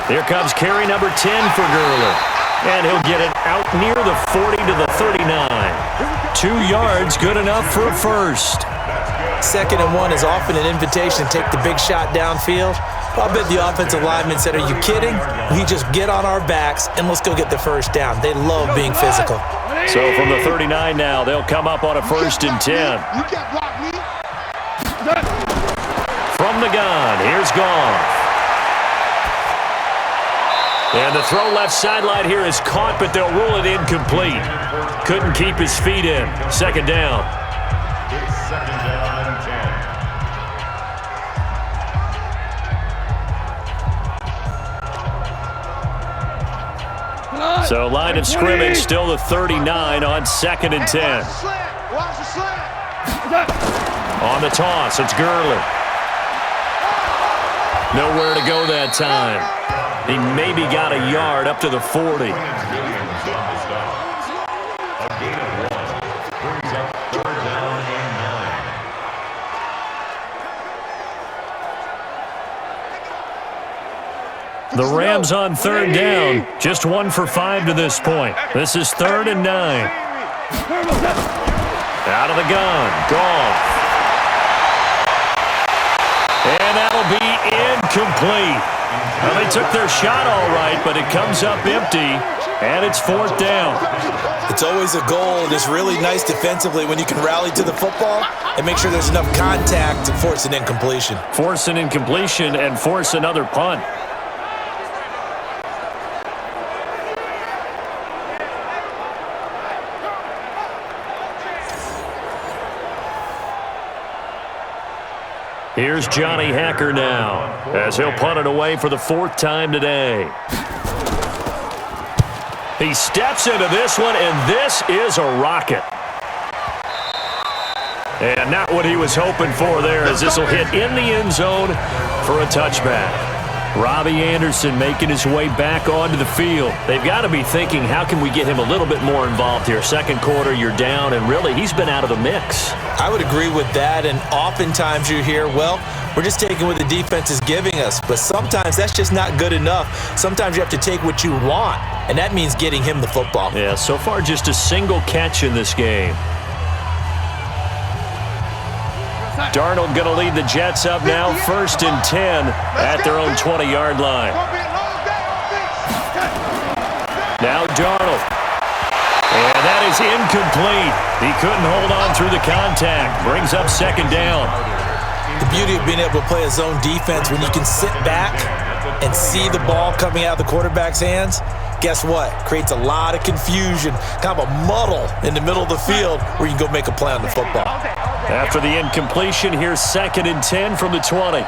Here comes carry number 10 for Gurley. And he'll get it out near the 40 to the 39. 2 yards, good enough for a first. 2nd and 1 is often an invitation to take the big shot downfield. I bet the offensive lineman said, are you kidding? We just get on our backs and let's go get the first down. They love being physical. So from the 39 now, they'll come up on a 1st and 10. From the gun, here's Goff. And the throw left sideline here is caught, but they'll rule it incomplete. Couldn't keep his feet in. 2nd down. It's 2nd down and 10. So line of scrimmage still the 39 on 2nd and 10. On the toss, it's Gurley. Nowhere to go that time. He maybe got a yard up to the 40. A gain of 1 brings up 3rd down and 9. The Rams on 3rd down. Just 1 for 5 to this point. This is 3rd and 9. Out of the gun, Goff. And that'll be incomplete. Well, they took their shot all right, but it comes up empty, and it's 4th down. It's always a goal, and it's really nice defensively when you can rally to the football and make sure there's enough contact to force an incompletion. Force an incompletion and force another punt. Here's Johnny Hacker now, as he'll punt it away for the 4th time today. He steps into this one, and this is a rocket. And not what he was hoping for there, as this will hit in the end zone for a touchback. Robbie Anderson making his way back onto the field. They've got to be thinking, how can we get him a little bit more involved here? Second quarter, you're down, and really, he's been out of the mix. I would agree with that, and oftentimes you hear, well, we're just taking what the defense is giving us. But sometimes that's just not good enough. Sometimes you have to take what you want, and that means getting him the football. Yeah, so far just a single catch in this game. Darnold going to lead the Jets up now, 1st and 10 at their own 20-yard line. Now Darnold. And that is incomplete. He couldn't hold on through the contact. Brings up 2nd down. The beauty of being able to play a zone defense, when you can sit back and see the ball coming out of the quarterback's hands, guess what? Creates a lot of confusion, kind of a muddle in the middle of the field where you can go make a play on the football. After the incompletion, here's 2nd and 10 from the 20.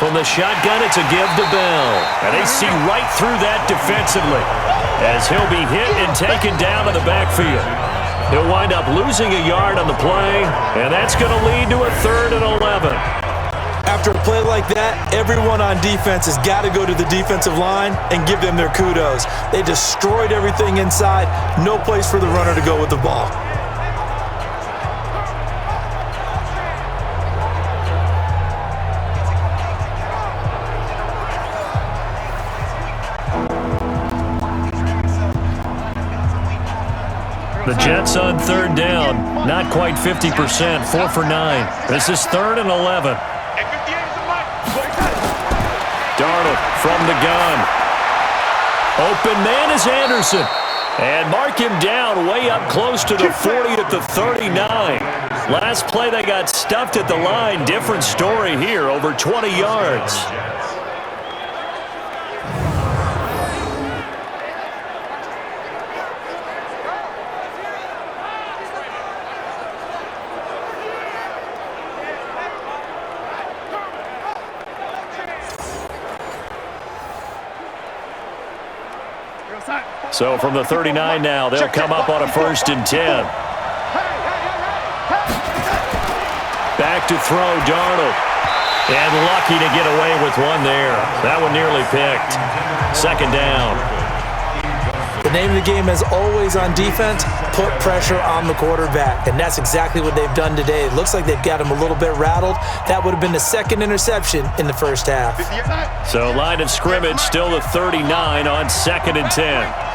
From the shotgun, it's a give to Bell. And they see right through that defensively, as he'll be hit and taken down in the backfield. He'll wind up losing a yard on the play, and that's going to lead to a 3rd and 11. After a play like that, everyone on defense has got to go to the defensive line and give them their kudos. They destroyed everything inside. No place for the runner to go with the ball. The Jets on 3rd down, not quite 50%, 4 for 9. This is 3rd and 11. Darnold from the gun. Open man is Anderson. And mark him down way up close to the 40 at the 39. Last play they got stuffed at the line. Different story here, over 20 yards. So from the 39 now, they'll come up on a 1st and 10. Back to throw, Darnold. And lucky to get away with one there. That one nearly picked. 2nd down. The name of the game, as always on defense, put pressure on the quarterback. And that's exactly what they've done today. It looks like they've got him a little bit rattled. That would have been the 2nd interception in the first half. So line of scrimmage, still the 39 on 2nd and 10.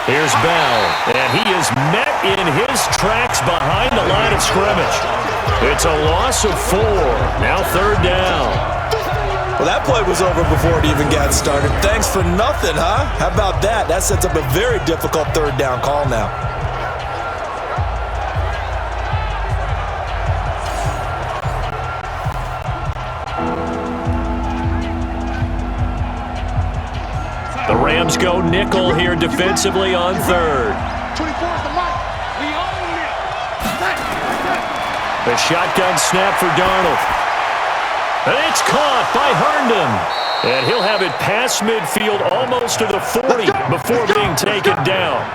Here's Bell, and he is met in his tracks behind the line of scrimmage. It's a loss of 4. Now 3rd down. Well, that play was over before it even got started. Thanks for nothing, huh? How about that? That sets up a very difficult 3rd down call now. The Rams go nickel here defensively on 3rd. 24 is the mic. We own it. The shotgun snap for Darnold. And it's caught by Herndon. And he'll have it past midfield almost to the 40 before being taken down.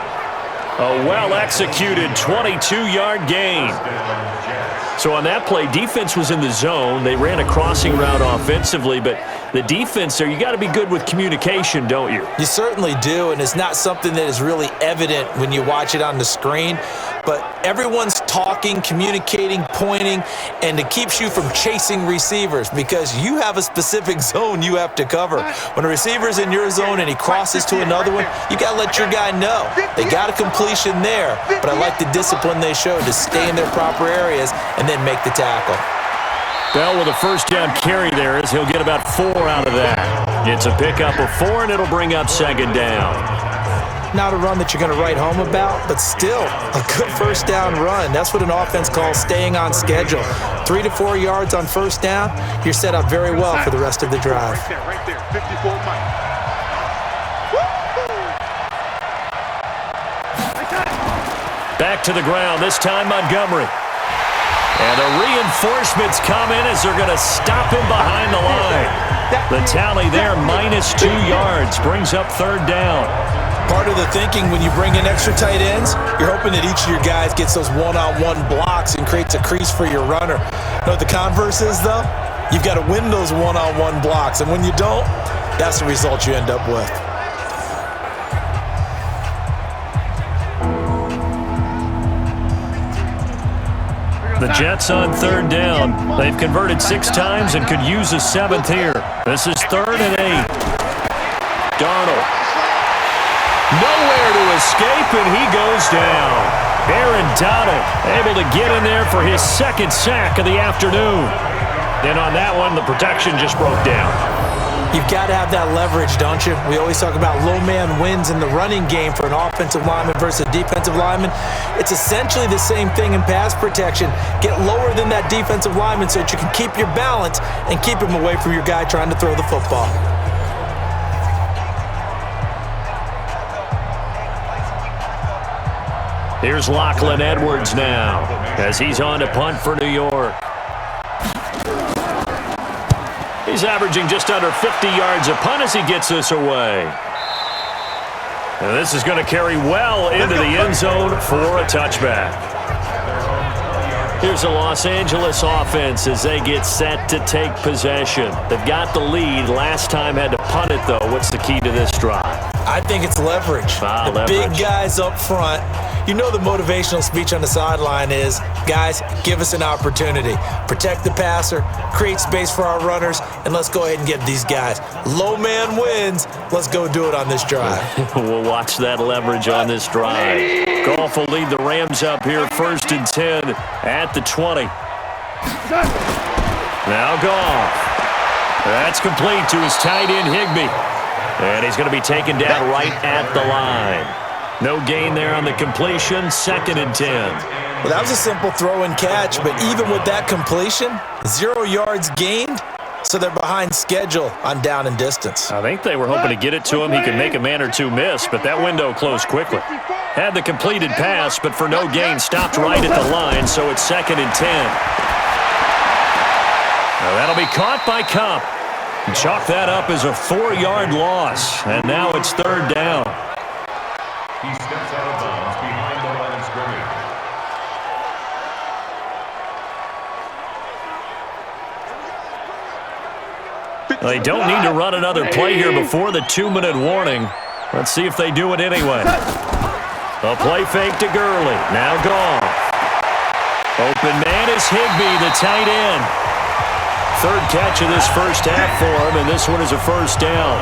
A well-executed 22-yard gain. So on that play, defense was in the zone. They ran a crossing route offensively, but the defense there, you got to be good with communication, don't you? You certainly do, and it's not something that is really evident when you watch it on the screen. But everyone's talking, communicating, pointing, and it keeps you from chasing receivers because you have a specific zone you have to cover. When a receiver's in your zone and he crosses to another one, you got to let your guy know. They got a completion there, but I like the discipline they showed to stay in their proper areas and then make the tackle. Bell with a 1st down carry there as he'll get about 4 out of that. It's a pickup of 4, and it'll bring up 2nd down. Not a run that you're going to write home about, but still a good 1st down run. That's what an offense calls staying on schedule. 3 to 4 yards on 1st down, you're set up very well for the rest of the drive. Right there, 54 Mike. Back to the ground, this time Montgomery. And the reinforcements come in as they're going to stop him behind the line. The tally there, -2 yards, brings up 3rd down. Part of the thinking when you bring in extra tight ends, you're hoping that each of your guys gets those one-on-one blocks and creates a crease for your runner. You know what the converse is, though? You've got to win those one-on-one blocks, and when you don't, that's the result you end up with. The Jets on 3rd down. They've converted 6 times and could use a 7th here. This is 3rd and 8. Darnold. Nowhere to escape, and he goes down. Aaron Donald able to get in there for his 2nd sack of the afternoon. And on that one, the protection just broke down. You've got to have that leverage, don't you? We always talk about low man wins in the running game for an offensive lineman versus a defensive lineman. It's essentially the same thing in pass protection. Get lower than that defensive lineman so that you can keep your balance and keep him away from your guy trying to throw the football. Here's Lachlan Edwards now as he's on to punt for New York. He's averaging just under 50 yards a punt as he gets this away. And this is going to carry well into the end zone for a touchback. Here's the Los Angeles offense as they get set to take possession. They've got the lead. Last time had to punt it, though. What's the key to this drive? I think it's leverage. The big guys up front. You know the motivational speech on the sideline is, guys, give us an opportunity. Protect the passer, create space for our runners, and let's go ahead and get these guys. Low man wins. Let's go do it on this drive. We'll watch that leverage on this drive. Goff will lead the Rams up here 1st and 10 at the 20. Now Goff. That's complete to his tight end Higbee. And he's going to be taken down right at the line. No gain there on the completion, 2nd and 10. Well, that was a simple throw and catch, but even with that completion, 0 yards gained, so they're behind schedule on down and distance. I think they were hoping to get it to him. He could make a man or two miss, but that window closed quickly. Had the completed pass, but for no gain, stopped right at the line, so it's 2nd and 10. Now that'll be caught by Cup. Chalk that up as a 4-yard loss, and now it's 3rd down. He steps out of bounds behind the line of scrimmage. They don't need to run another play here before the 2-minute warning. Let's see if they do it anyway. A play fake to Gurley. Now Goff. Open man is Higbee, the tight end. 3rd catch of this first half for him, and this one is a 1st down.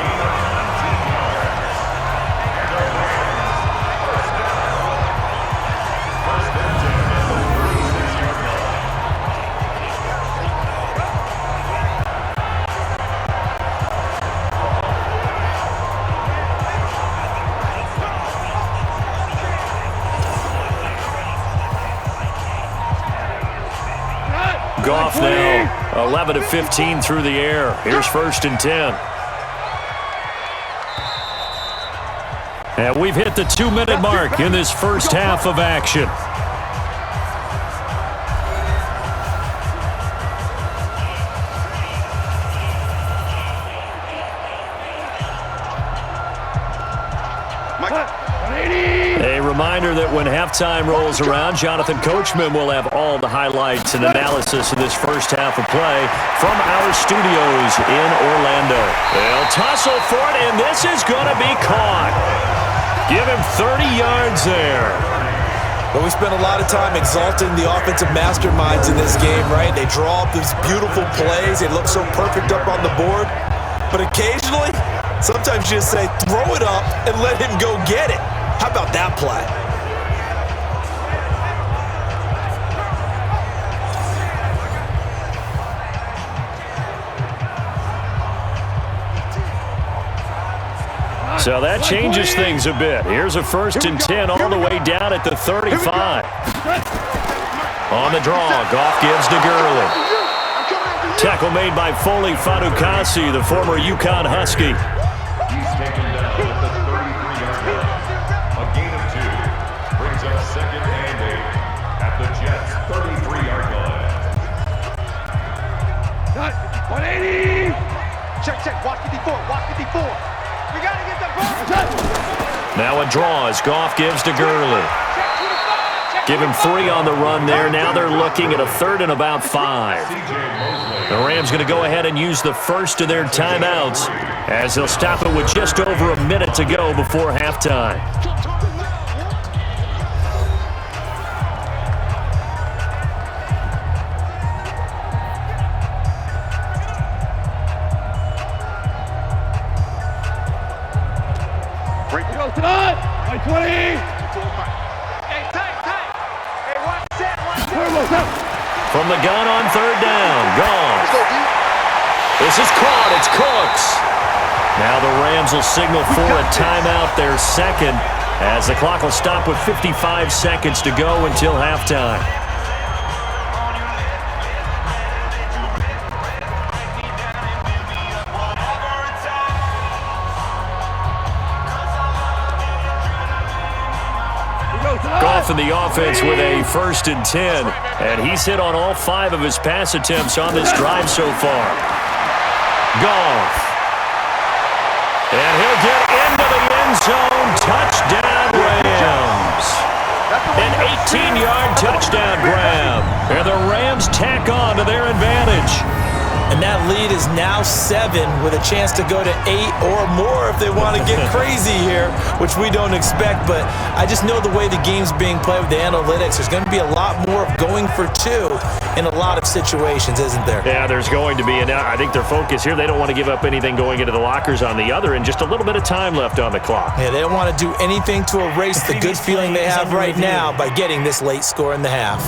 Goff now 11 of 15 through the air. Here's 1st and 10. And we've hit the 2-minute mark in this first half of action. A reminder that when halftime rolls around, Jonathan Coachman will have all the highlights and analysis of this first half of play from our studios in Orlando. They'll tussle for it, and this is going to be caught. Give him 30 yards there. But we spent a lot of time exalting the offensive masterminds in this game, right? They draw up these beautiful plays. They look so perfect up on the board. But occasionally, sometimes you just say, throw it up and let him go get it. How about that play? So that changes things a bit. Here's a 1st and 10 all the way down at the 35. On the draw, Goff gives to Gurley. Tackle made by Foley Fadukasi, the former UConn Husky. He's taken down at the 33-yard line. A gain of 2 brings up 2nd and Now a draw as Goff gives to Gurley. Give him 3 on the run there. Now they're looking at a 3rd and about 5. The Rams going to go ahead and use the first of their timeouts as they'll stop it with just over a minute to go before halftime. By 20. Hey, tight. Hey, one set. From the gun on 3rd down, Goff. This is caught. It's Cooks. Now the Rams will signal for a timeout, their second, as the clock will stop with 55 seconds to go until halftime. Goff in the offense with a 1st and 10, and he's hit on all 5 of his pass attempts on this drive so far. Goff. And he'll get into the end zone. Touchdown, Rams. An 18-yard touchdown grab. And the Rams tack on to their advantage. And that lead is now 7 with a chance to go to 8 or more if they want to get crazy here, which we don't expect. But I just know the way the game's being played with the analytics, there's going to be a lot more of going for 2 in a lot of situations, isn't there? Yeah, there's going to be. And I think their focus here, they don't want to give up anything going into the lockers on the other, and just a little bit of time left on the clock. Yeah, they don't want to do anything to erase the good feeling they have right now by getting this late score in the half.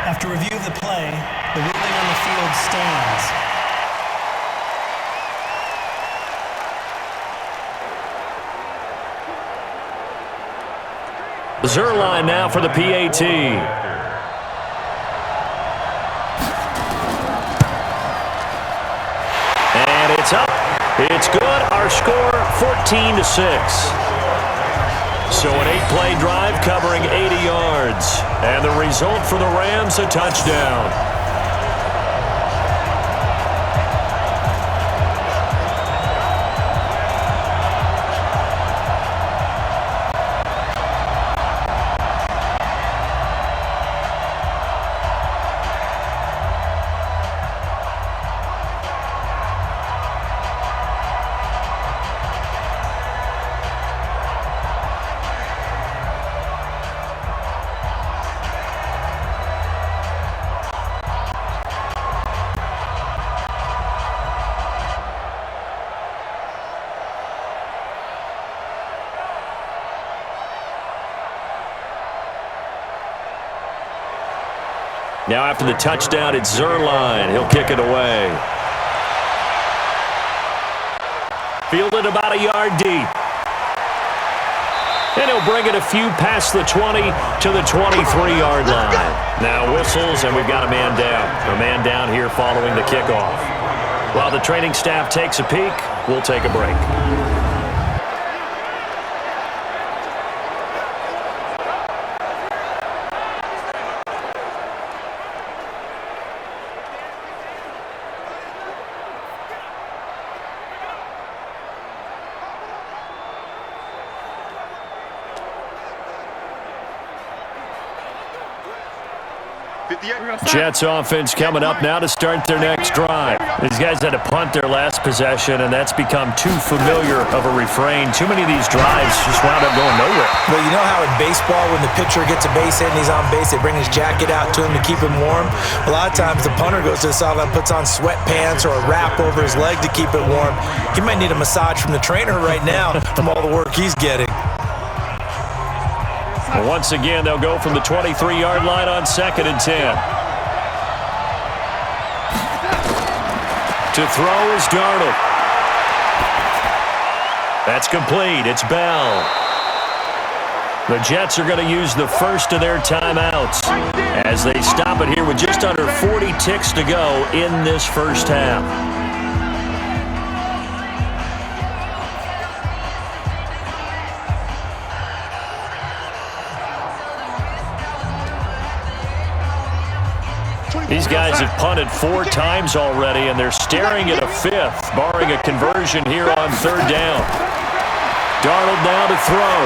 After review of the play, the ruling on the field stands. Zerline now for the PAT. And it's up. It's good. Our score, 14-6. So an 8-play drive covering 80 yards. And the result for the Rams, a touchdown. Now after the touchdown, it's Zerline. He'll kick it away. Fielded about a yard deep. And he'll bring it a few past the 20 to the 23-yard line. Now whistles, and we've got a man down. A man down here following the kickoff. While the training staff takes a peek, we'll take a break. Jets offense coming up now to start their next drive. These guys had to punt their last possession, and that's become too familiar of a refrain. Too many of these drives just wound up going nowhere. Well, you know how in baseball, when the pitcher gets a base hit and he's on base, they bring his jacket out to him to keep him warm? A lot of times the punter goes to the sideline, puts on sweatpants or a wrap over his leg to keep it warm. He might need a massage from the trainer right now from all the work he's getting. Well, once again, they'll go from the 23-yard line on 2nd and 10. To throw is Darnold. That's complete. It's Bell. The Jets are going to use the first of their timeouts. as they stop it here with just under 40 ticks to go in this first half. These guys have punted 4 times already, and they're staring at a 5th, barring a conversion here on 3rd down. Darnold now to throw.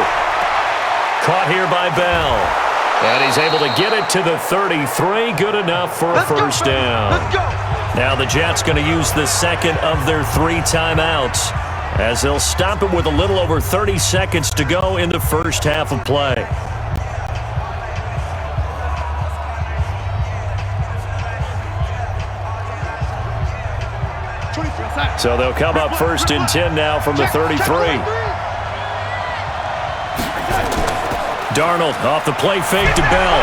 Caught here by Bell. And he's able to get it to the 33. Good enough for a first down. Now the Jets going to use the second of their 3 timeouts, as they'll stop it with a little over 30 seconds to go in the first half of play. So they'll come up 1st and 10 now from the 33. Darnold off the play fake to Bell.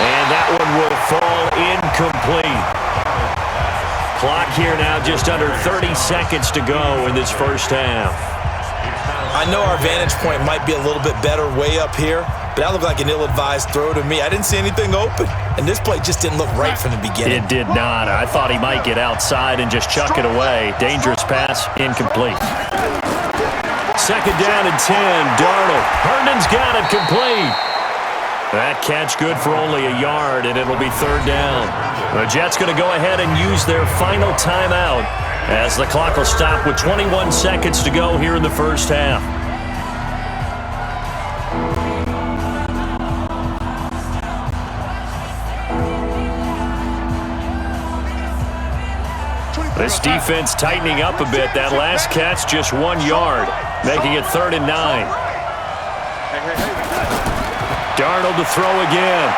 And that one will fall incomplete. Clock here now just under 30 seconds to go in this first half. I know our vantage point might be a little bit better way up here, but that looked like an ill-advised throw to me. I didn't see anything open, and this play just didn't look right from the beginning. It did not. I thought he might get outside and just chuck it away. Dangerous pass, incomplete. 2nd down and 10. Darnold. Herndon's got it complete. That catch good for only a yard, and it'll be 3rd down. The Jets going to go ahead and use their final timeout, as the clock will stop with 21 seconds to go here in the first half. This defense tightening up a bit. That last catch just 1 yard, making it 3rd and 9. Darnold to throw again.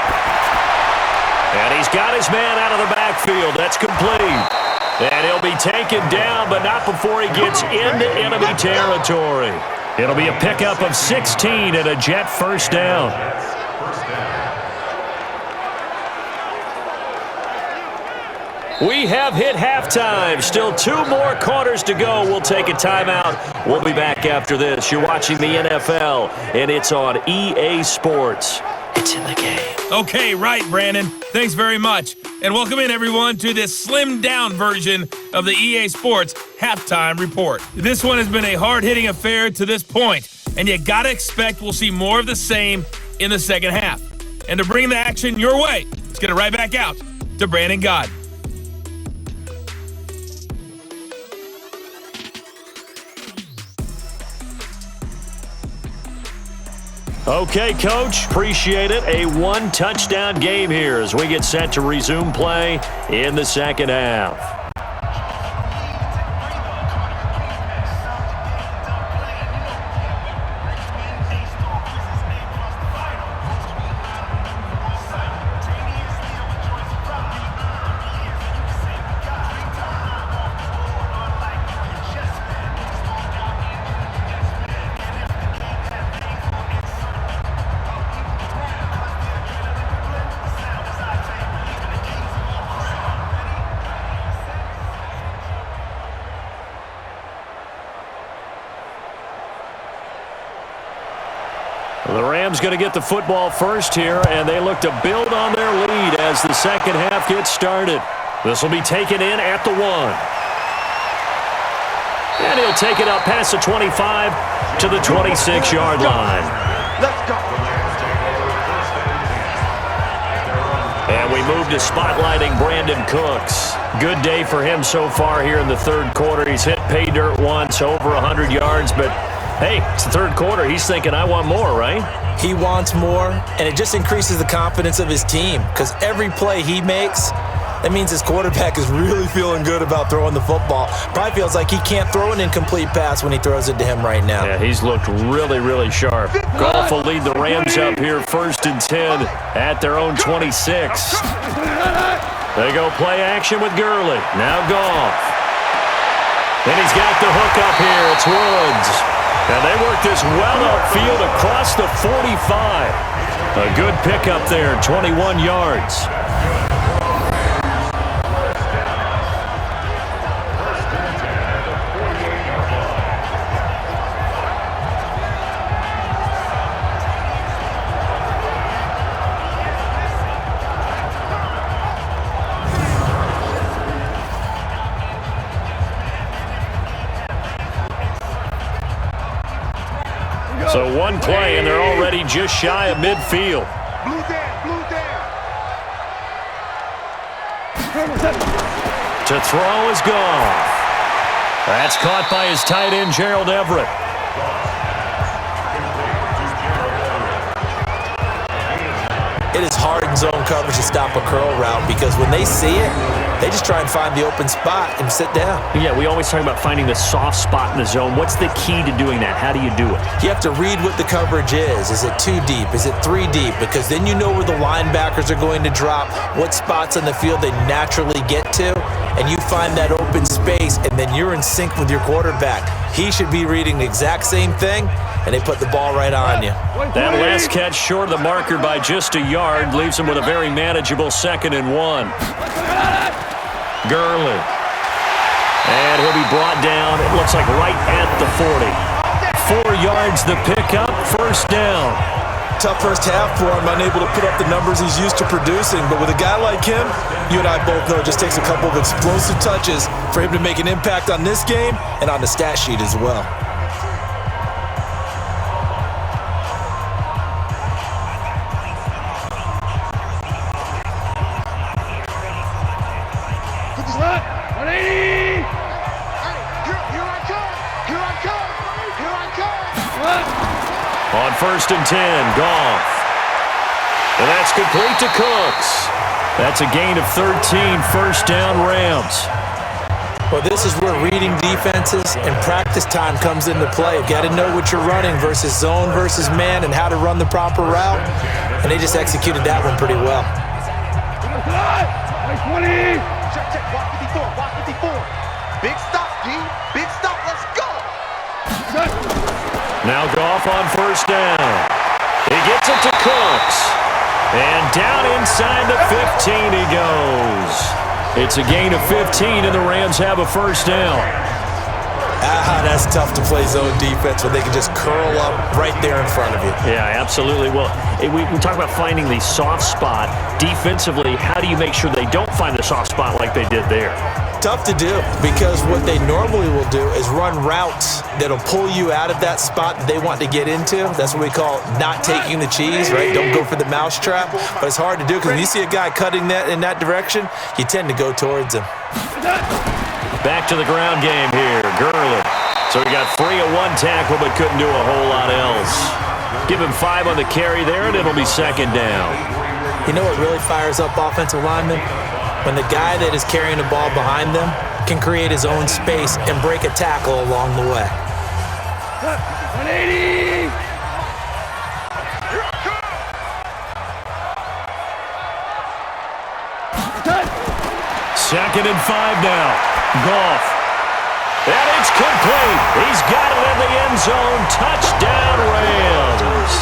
And he's got his man out of the backfield. That's complete. And he'll be taken down, but not before he gets into enemy territory. It'll be a pickup of 16 and a Jet first down. We have hit halftime. Still 2 more quarters to go. We'll take a timeout. We'll be back after this. You're watching the NFL, and it's on EA Sports. It's in the game. Okay, right, Brandon. Thanks very much. And welcome in, everyone, to this slimmed-down version of the EA Sports Halftime Report. This one has been a hard-hitting affair to this point, and you gotta expect we'll see more of the same in the second half. And to bring the action your way, let's get it right back out to Brandon God. Okay, Coach, appreciate it. A 1-touchdown game here as we get set to resume play in the second half. The Rams going to get the football first here, and they look to build on their lead as the second half gets started. This will be taken in at the 1. And he'll take it up past the 25 to the 26-yard line. Let's go. And we move to spotlighting Brandon Cooks. Good day for him so far here in the third quarter. He's hit pay dirt once, over 100 yards, but hey, it's the third quarter. He's thinking, I want more, right? He wants more, and it just increases the confidence of his team because every play he makes, that means his quarterback is really feeling good about throwing the football. Probably feels like he can't throw an incomplete pass when he throws it to him right now. Yeah, he's looked really, really sharp. Goff will lead the Rams up here 1st and 10 at their own 26. They go play action with Gurley. Now Goff. And he's got the hook up here. It's Woods. And they work this well upfield across the 45. A good pickup there, 21 yards. So one play, and they're already just shy of midfield. Blue down, blue down. To throw is Goff. That's caught by his tight end, Gerald Everett. It is hard in zone coverage to stop a curl route because when they see it, they just try and find the open spot and sit down. Yeah, we always talk about finding the soft spot in the zone. What's the key to doing that? How do you do it? You have to read what the coverage is. Is it 2 deep? Is it 3 deep? Because then you know where the linebackers are going to drop, what spots on the field they naturally get to, and you find that open space, and then you're in sync with your quarterback. He should be reading the exact same thing, and they put the ball right on you. That last catch short of the marker by just a yard leaves him with a very manageable 2nd and 1. Gurley. And he'll be brought down, it looks like right at the 40. 4 yards the pickup, 1st down. Tough first half for him, unable to put up the numbers he's used to producing. But with a guy like him, you and I both know it just takes a couple of explosive touches for him to make an impact on this game and on the stat sheet as well. On 1st and 10, Goff. And that's complete to Cooks. That's a gain of 13, 1st down Rams. Well, this is where reading defenses and practice time comes into play. You got to know what you're running versus zone versus man and how to run the proper route. And they just executed that one pretty well. 20. Check, walk 54, walk 54. Big stop, G. Big stop, let's go. Now Goff on 1st down. He gets it to Cooks. And down inside the 15 he goes. It's a gain of 15, and the Rams have a 1st down. That's tough to play zone defense when they can just curl up right there in front of you. Yeah, absolutely. Well, we talk about finding the soft spot. Defensively, how do you make sure they don't find the soft spot like they did there? Tough to do because what they normally will do is run routes that'll pull you out of that spot that they want to get into. That's what we call not taking the cheese, right? Don't go for the mousetrap. But it's hard to do because when you see a guy cutting that in that direction, you tend to go towards him. Back to the ground game here, Gurley. So he got 3 of 1 tackle but couldn't do a whole lot else. Give him 5 on the carry there, and it'll be 2nd down. You know what really fires up offensive linemen? When the guy that is carrying the ball behind them can create his own space and break a tackle along the way. 180. 2nd and 5 now. Goff. And it's complete. He's got it in the end zone. Touchdown, Rams.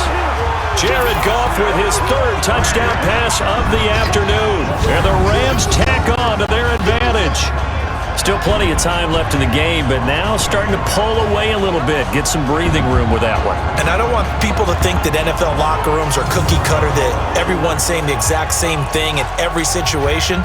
Jared Goff with his 3rd touchdown pass of the afternoon. And the Rams tack on to their advantage. Still plenty of time left in the game, but now starting to pull away a little bit. Get some breathing room with that one. And I don't want people to think that NFL locker rooms are cookie cutter, that everyone's saying the exact same thing in every situation.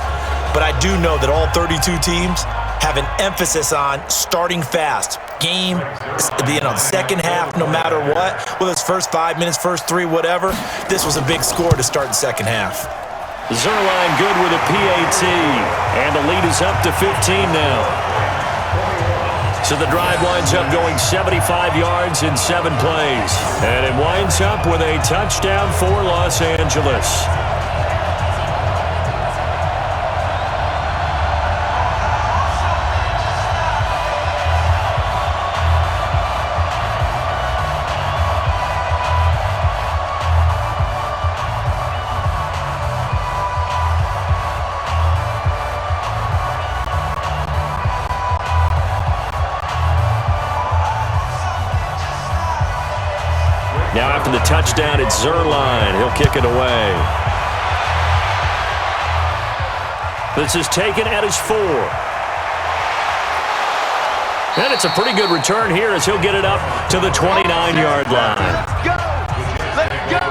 But I do know that all 32 teams have an emphasis on starting fast. Game, the second half, no matter what, whether it's first 5 minutes, first 3, whatever, this was a big score to start the second half. Zerline good with a PAT, and the lead is up to 15 now. So the drive winds up going 75 yards in 7 plays, and it winds up with a touchdown for Los Angeles. Now after the touchdown, it's Zerline. He'll kick it away. This is taken at his 4. And it's a pretty good return here as he'll get it up to the 29-yard line. Let's go!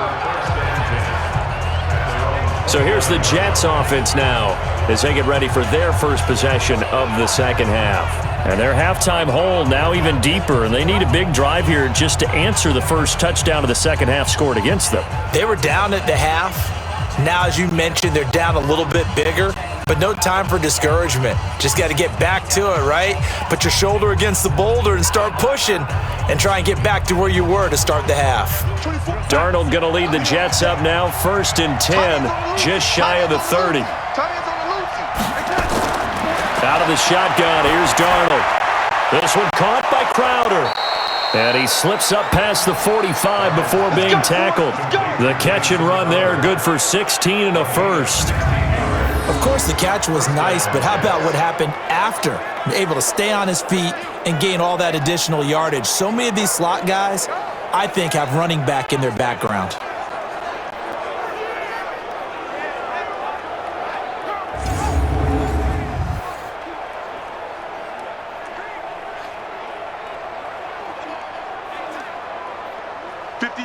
So here's the Jets offense now as they get ready for their first possession of the second half. And their halftime hole now even deeper, and they need a big drive here just to answer the first touchdown of the second half scored against them. They were down at the half. Now, as you mentioned, they're down a little bit bigger, but no time for discouragement. Just got to get back to it, right? Put your shoulder against the boulder and start pushing and try and get back to where you were to start the half. Darnold going to lead the Jets up now, 1st and 10, just shy of the 30. Out of the shotgun, here's Darnold. This one caught by Crowder. And he slips up past the 45 before being tackled. The catch and run there, good for 16 and a first. Of course, the catch was nice, but how about what happened after? Able to stay on his feet and gain all that additional yardage. So many of these slot guys, I think, have running back in their background.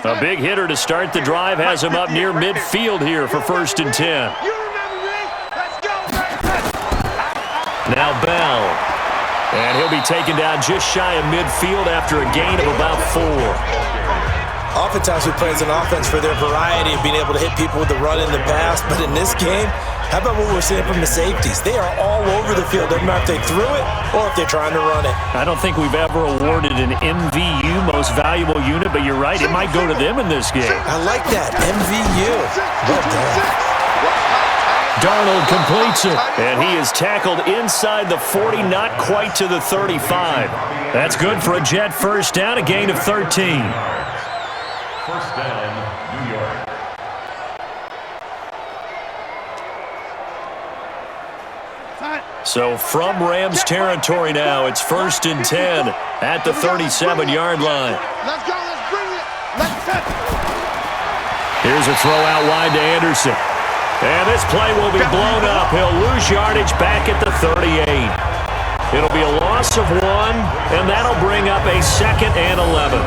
A big hitter to start the drive has him up near midfield here for 1st and 10. Now Bell. And he'll be taken down just shy of midfield after a gain of about 4. Oftentimes we play as an offense for their variety of being able to hit people with the run in the pass, but in this game, how about what we're seeing from the safeties? They are all over the field, doesn't matter if they threw it or if they're trying to run it. I don't think we've ever awarded an MVU, most valuable unit, but you're right, it might go to them in this game. I like that, MVU. Well done. Darnold completes it, and he is tackled inside the 40, not quite to the 35. That's good for a Jet first down, a gain of 13. First down, New York. So from Rams territory now, it's 1st and 10 at the 37-yard line. Let's go, let's bring it. Let's set. Here's a throw out wide to Anderson. And this play will be blown up. He'll lose yardage back at the 38. It'll be a loss of 1, and that'll bring up a 2nd and 11.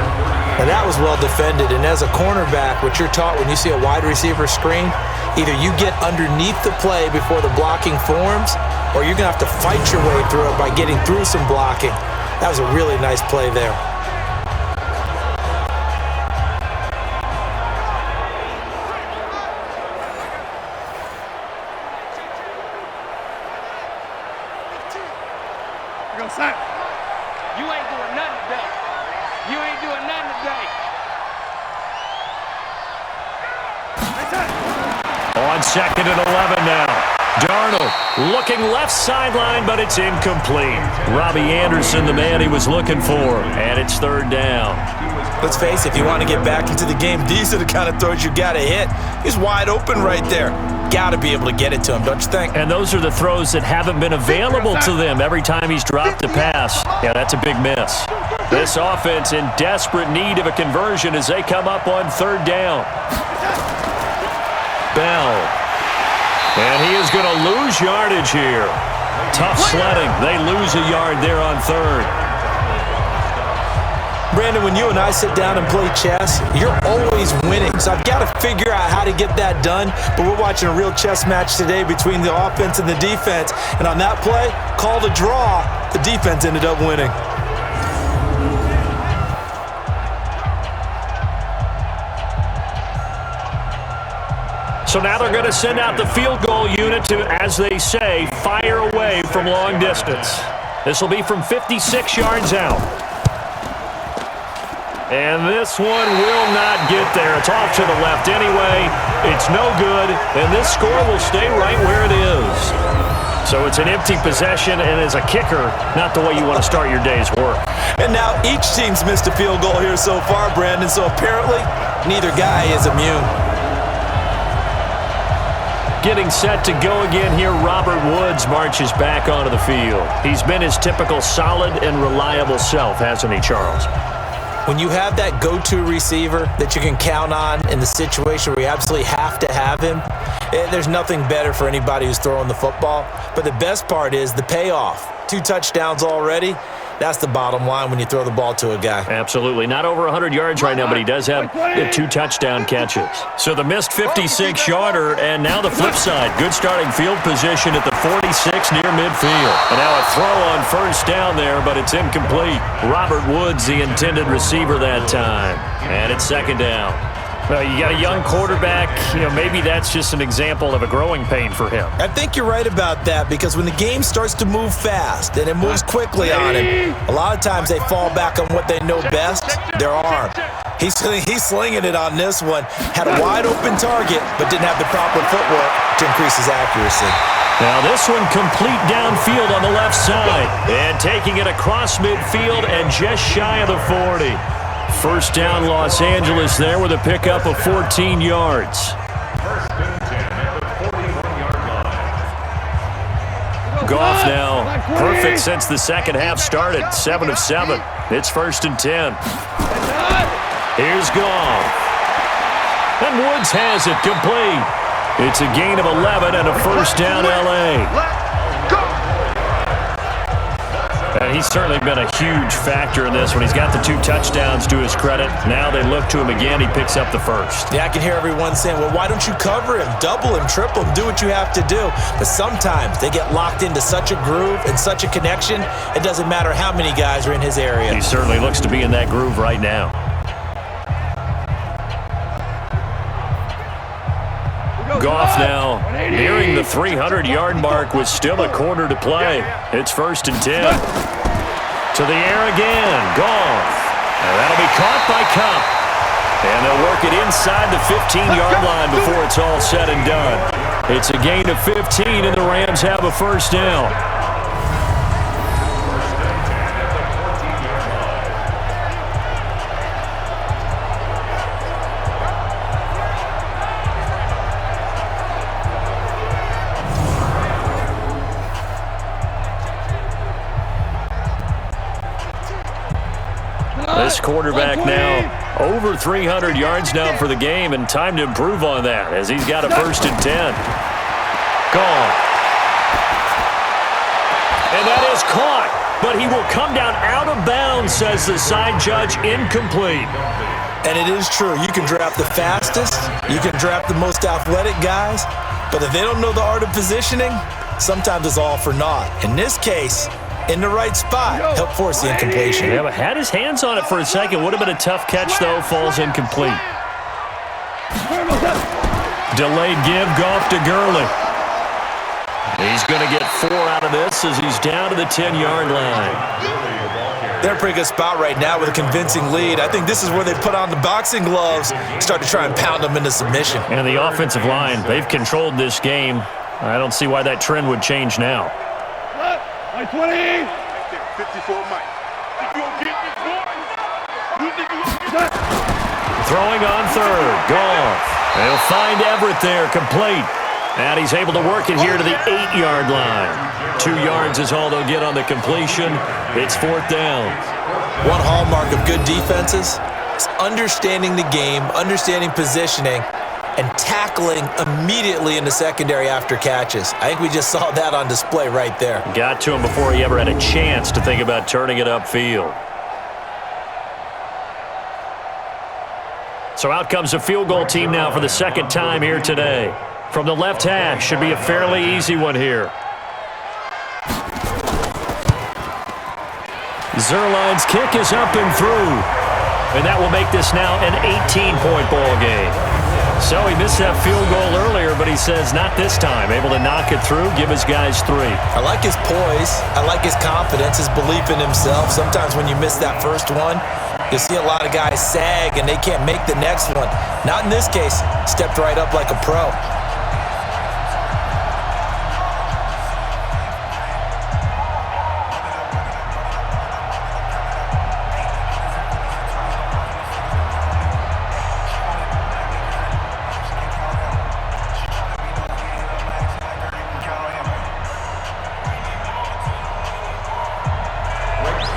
Now that was well defended, and as a cornerback, what you're taught when you see a wide receiver screen, either you get underneath the play before the blocking forms, or you're going to have to fight your way through it by getting through some blocking. That was a really nice play there. You ain't doing nothing today. You ain't doing nothing today. On 2nd and 11 now. Darnold looking left sideline, but it's incomplete. Robbie Anderson, the man he was looking for, and it's 3rd down. Let's face it, if you want to get back into the game, these are the kind of throws you got to hit. He's wide open right there. Got to be able to get it to him, don't you think? And those are the throws that haven't been available to them every time he's dropped a pass. Yeah, that's a big miss. This offense in desperate need of a conversion as they come up on 3rd down. Bell. And he is going to lose yardage here. Tough sledding. They lose a yard there on 3rd. Brandon, when you and I sit down and play chess, you're always winning. So I've got to figure out how to get that done. But we're watching a real chess match today between the offense and the defense. And on that play, called a draw, the defense ended up winning. So now they're going to send out the field goal unit to, as they say, fire away from long distance. This will be from 56 yards out. And this one will not get there. It's off to the left anyway. It's no good, and this score will stay right where it is. So it's an empty possession, and as a kicker, not the way you want to start your day's work. And now each team's missed a field goal here so far, Brandon, so apparently neither guy is immune. Getting set to go again here, Robert Woods marches back onto the field. He's been his typical solid and reliable self, hasn't he, Charles? When you have that go-to receiver that you can count on in the situation where you absolutely have to have him, there's nothing better for anybody who's throwing the football. But the best part is the payoff. 2 touchdowns already. That's the bottom line when you throw the ball to a guy. Absolutely. Not over 100 yards right now, but he does have 2 touchdown catches. So the missed 56-yarder, and now the flip side. Good starting field position at the 46 near midfield. And now a throw on first down there, but it's incomplete. Robert Woods, the intended receiver that time. And it's second down. Well, you got a young quarterback. Maybe that's just an example of a growing pain for him. I think you're right about that, because when the game starts to move fast and it moves quickly on him, a lot of times they fall back on what they know best, their arm. He's slinging it on this one. Had a wide-open target, but didn't have the proper footwork to increase his accuracy. Now this one complete downfield on the left side. And taking it across midfield and just shy of the 40. First down, Los Angeles there with a pickup of 14 yards. First and 10 at the 41-yard line. Goff now perfect since the second half started. 7 of 7. It's first and 10. Here's Goff. And Woods has it complete. It's a gain of 11 and a first down, L.A. And he's certainly been a huge factor in this one. He's got the 2 touchdowns to his credit. Now they look to him again. He picks up the first. Yeah, I can hear everyone saying, well, why don't you cover him? Double him, triple him, do what you have to do. But sometimes they get locked into such a groove and such a connection, it doesn't matter how many guys are in his area. He certainly looks to be in that groove right now. Goff now nearing the 300-yard mark with still a quarter to play. It's first and 10. To the air again. Goff. And that'll be caught by Cup. And they'll work it inside the 15-yard line before it's all said and done. It's a gain of 15, and the Rams have a first down. This quarterback now over 300 yards now for the game, and time to improve on that as he's got a first and 10. Gone. And that is caught, but he will come down out of bounds, says the side judge. Incomplete. And it is true. You can draft the fastest, you can draft the most athletic guys, but if they don't know the art of positioning, sometimes it's all for naught. In this case, in the right spot, help force the incompletion. Yeah, but had his hands on it for a second. Would have been a tough catch, though. Falls incomplete. Delayed give, Goff to Gurley. He's going to get 4 out of this as he's down to the 10-yard line. They're in a pretty good spot right now with a convincing lead. I think this is where they put on the boxing gloves, start to try and pound them into submission. And the offensive line, they've controlled this game. I don't see why that trend would change now. 20. 54 Mike. Throwing on third. Goff. They'll find Everett there, complete. And he's able to work it here to the 8-yard line. 2 yards is all they'll get on the completion. It's fourth down. One hallmark of good defenses is understanding the game, understanding positioning, and tackling immediately in the secondary after catches. I think we just saw that on display right there. Got to him before he ever had a chance to think about turning it upfield. So out comes a field goal team now for the second time here today. From the left hash, should be a fairly easy one here. Zerline's kick is up and through. And that will make this now an 18-point ball game. So he missed that field goal earlier, but he says not this time. Able to knock it through, give his guys 3. I like his poise. I like his confidence, his belief in himself. Sometimes when you miss that first one, you see a lot of guys sag and they can't make the next one. Not in this case. Stepped right up like a pro.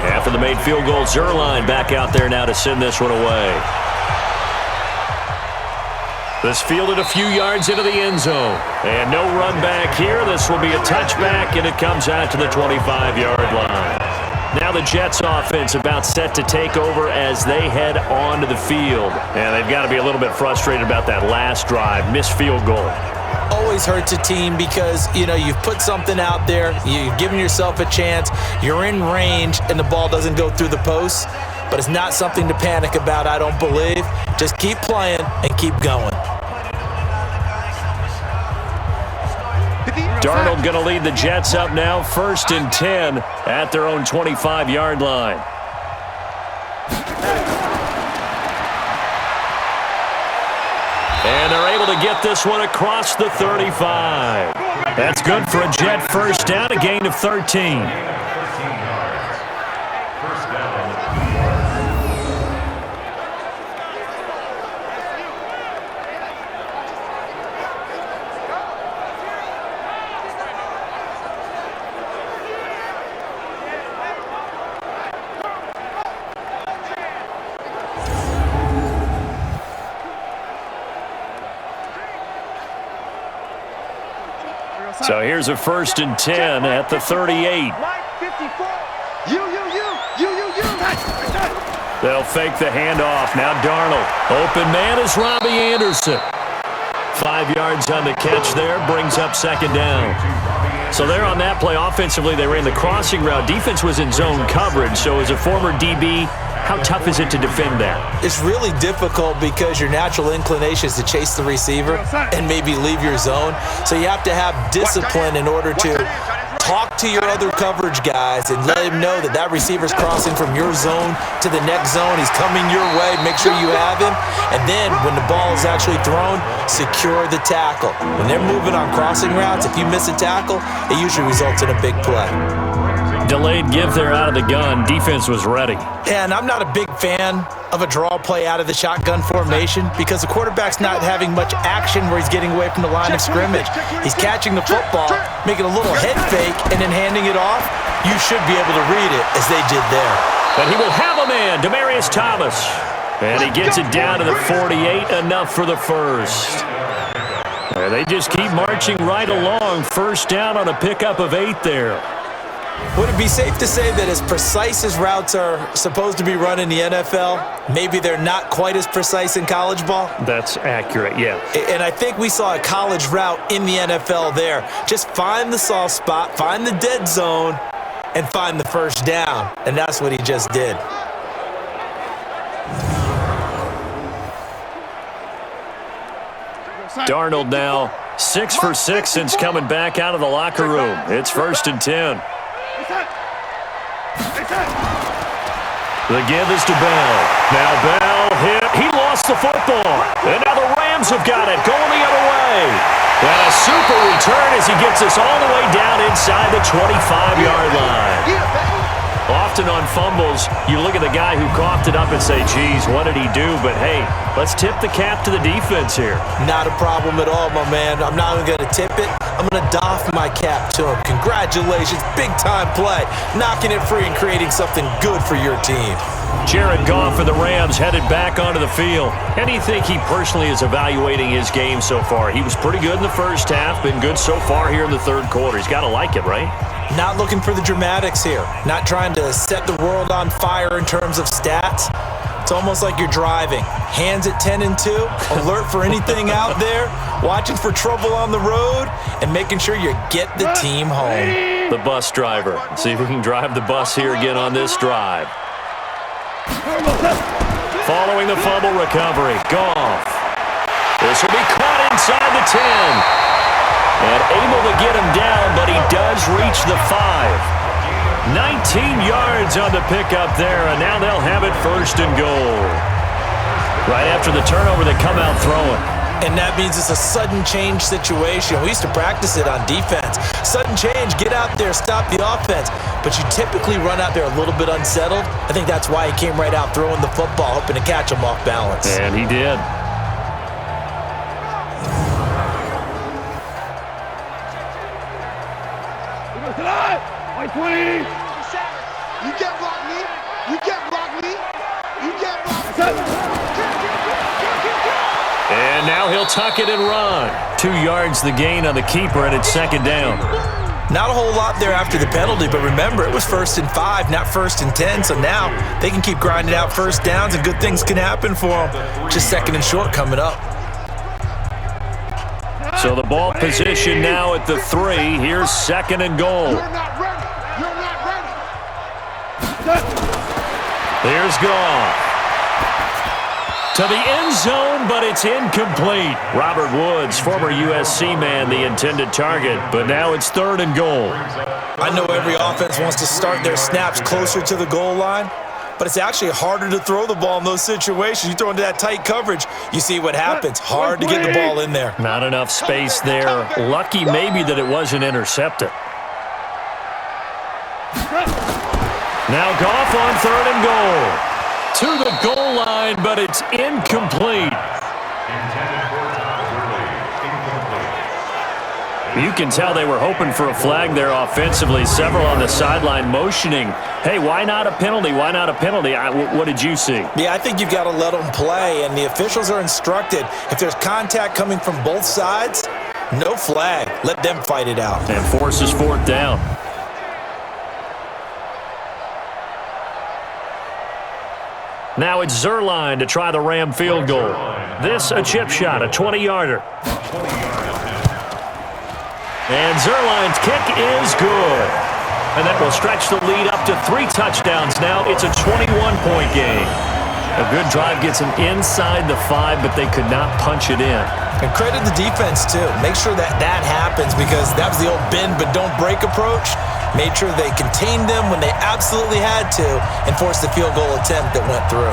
After the made field goal, Zerline back out there now to send this one away. This fielded a few yards into the end zone. And no run back here. This will be a touchback, and it comes out to the 25-yard line. Now the Jets offense about set to take over as they head onto the field. And they've got to be a little bit frustrated about that last drive, missed field goal. Always hurts a team because, you've put something out there, you've given yourself a chance, you're in range, and the ball doesn't go through the post. But it's not something to panic about, I don't believe. Just keep playing and keep going. Darnold going to lead the Jets up now, 1st and 10 at their own 25-yard line. And they're able to get this one across the 35. That's good for a Jet first down, a gain of 13. So here's a 1st and 10 at the 38. They'll fake the handoff. Now Darnold. Open man is Robbie Anderson. 5 yards on the catch there. Brings up 2nd down. So there on that play, offensively, they ran the crossing route. Defense was in zone coverage. So as a former DB, how tough is it to defend that? It's really difficult because your natural inclination is to chase the receiver and maybe leave your zone. So you have to have discipline in order to talk to your other coverage guys and let him know that receiver's crossing from your zone to the next zone. He's coming your way. Make sure you have him. And then when the ball is actually thrown, secure the tackle. When they're moving on crossing routes, if you miss a tackle, it usually results in a big play. Delayed give there out of the gun. Defense was ready. And I'm not a big fan of a draw play out of the shotgun formation because the quarterback's not having much action where he's getting away from the line of scrimmage. He's catching the football, making a little head fake, and then handing it off. You should be able to read it as they did there. And he will have a man, Demaryius Thomas. And he gets it down to the 48, enough for the first. And they just keep marching right along. First down on a pickup of 8 there. Would it be safe to say that as precise as routes are supposed to be run in the NFL, maybe they're not quite as precise in college ball? That's accurate, yeah. And I think we saw a college route in the NFL there. Just find the soft spot, find the dead zone, and find the first down. And that's what he just did. Darnold now 6 for 6 since coming back out of the locker room. It's 1st and 10. The give is to Bell. Now Bell hit. He lost the football. And now the Rams have got it, going the other way. And a super return as he gets us all the way down inside the 25-yard line. Often on fumbles, you look at the guy who coughed it up and say, geez, what did he do? But, hey, let's tip the cap to the defense here. Not a problem at all, my man. I'm not even going to tip it. I'm going to doff my cap to him. Congratulations. Big-time play. Knocking it free and creating something good for your team. Jared Goff for the Rams headed back onto the field. How do you think he personally is evaluating his game so far? He was pretty good in the first half, been good so far here in the third quarter. He's got to like it, right? Not looking for the dramatics here. Not trying to set the world on fire in terms of stats. It's almost like you're driving. Hands at 10 and 2, alert for anything out there, watching for trouble on the road, and making sure you get the team home. The bus driver. See if we can drive the bus here again on this drive. Following the fumble recovery, Goff. This will be caught inside the 10. And able to get him down, but he does reach the 5. 19 yards on the pickup there, and now they'll have it 1st and goal. Right after the turnover, they come out throwing. And that means it's a sudden change situation. We used to practice it on defense. Sudden change, get out there, stop the offense. But you typically run out there a little bit unsettled. I think that's why he came right out throwing the football, hoping to catch him off balance. And he did. You can't block me. You can't block me. You can't block me. And now he'll tuck it and run. 2 yards the gain on the keeper, and it's 2nd down. Not a whole lot there after the penalty, but remember, it was 1st and 5, not 1st and 10, so now they can keep grinding out first downs and good things can happen for them. Just 2nd and short coming up. So the ball position now at the 3. Here's 2nd and goal. You're not ready. You're not ready. Here's Goff. To the end zone, but it's incomplete. Robert Woods, former USC man, the intended target, but now it's 3rd and goal. I know every offense wants to start their snaps closer to the goal line, but it's actually harder to throw the ball in those situations. You throw into that tight coverage, you see what happens. Hard to get the ball in there. Not enough space there. Lucky maybe that it wasn't intercepted. Now Goff on 3rd and goal. To the goal line, but it's incomplete. You can tell they were hoping for a flag there offensively. Several on the sideline motioning, hey, why not a penalty? Why not a penalty? What did you see? Yeah, I think you've got to let them play, and the officials are instructed. If there's contact coming from both sides, no flag. Let them fight it out. And forces 4th down. Now it's Zerline to try the Ram field goal. This a chip shot, a 20-yarder. And Zerline's kick is good. And that will stretch the lead up to 3 touchdowns now. It's a 21-point game. A good drive gets them inside the 5, but they could not punch it in. And credit the defense, too. Make sure that happens, because that was the old bend but don't break approach. Made sure they contained them when they absolutely had to and forced the field goal attempt that went through.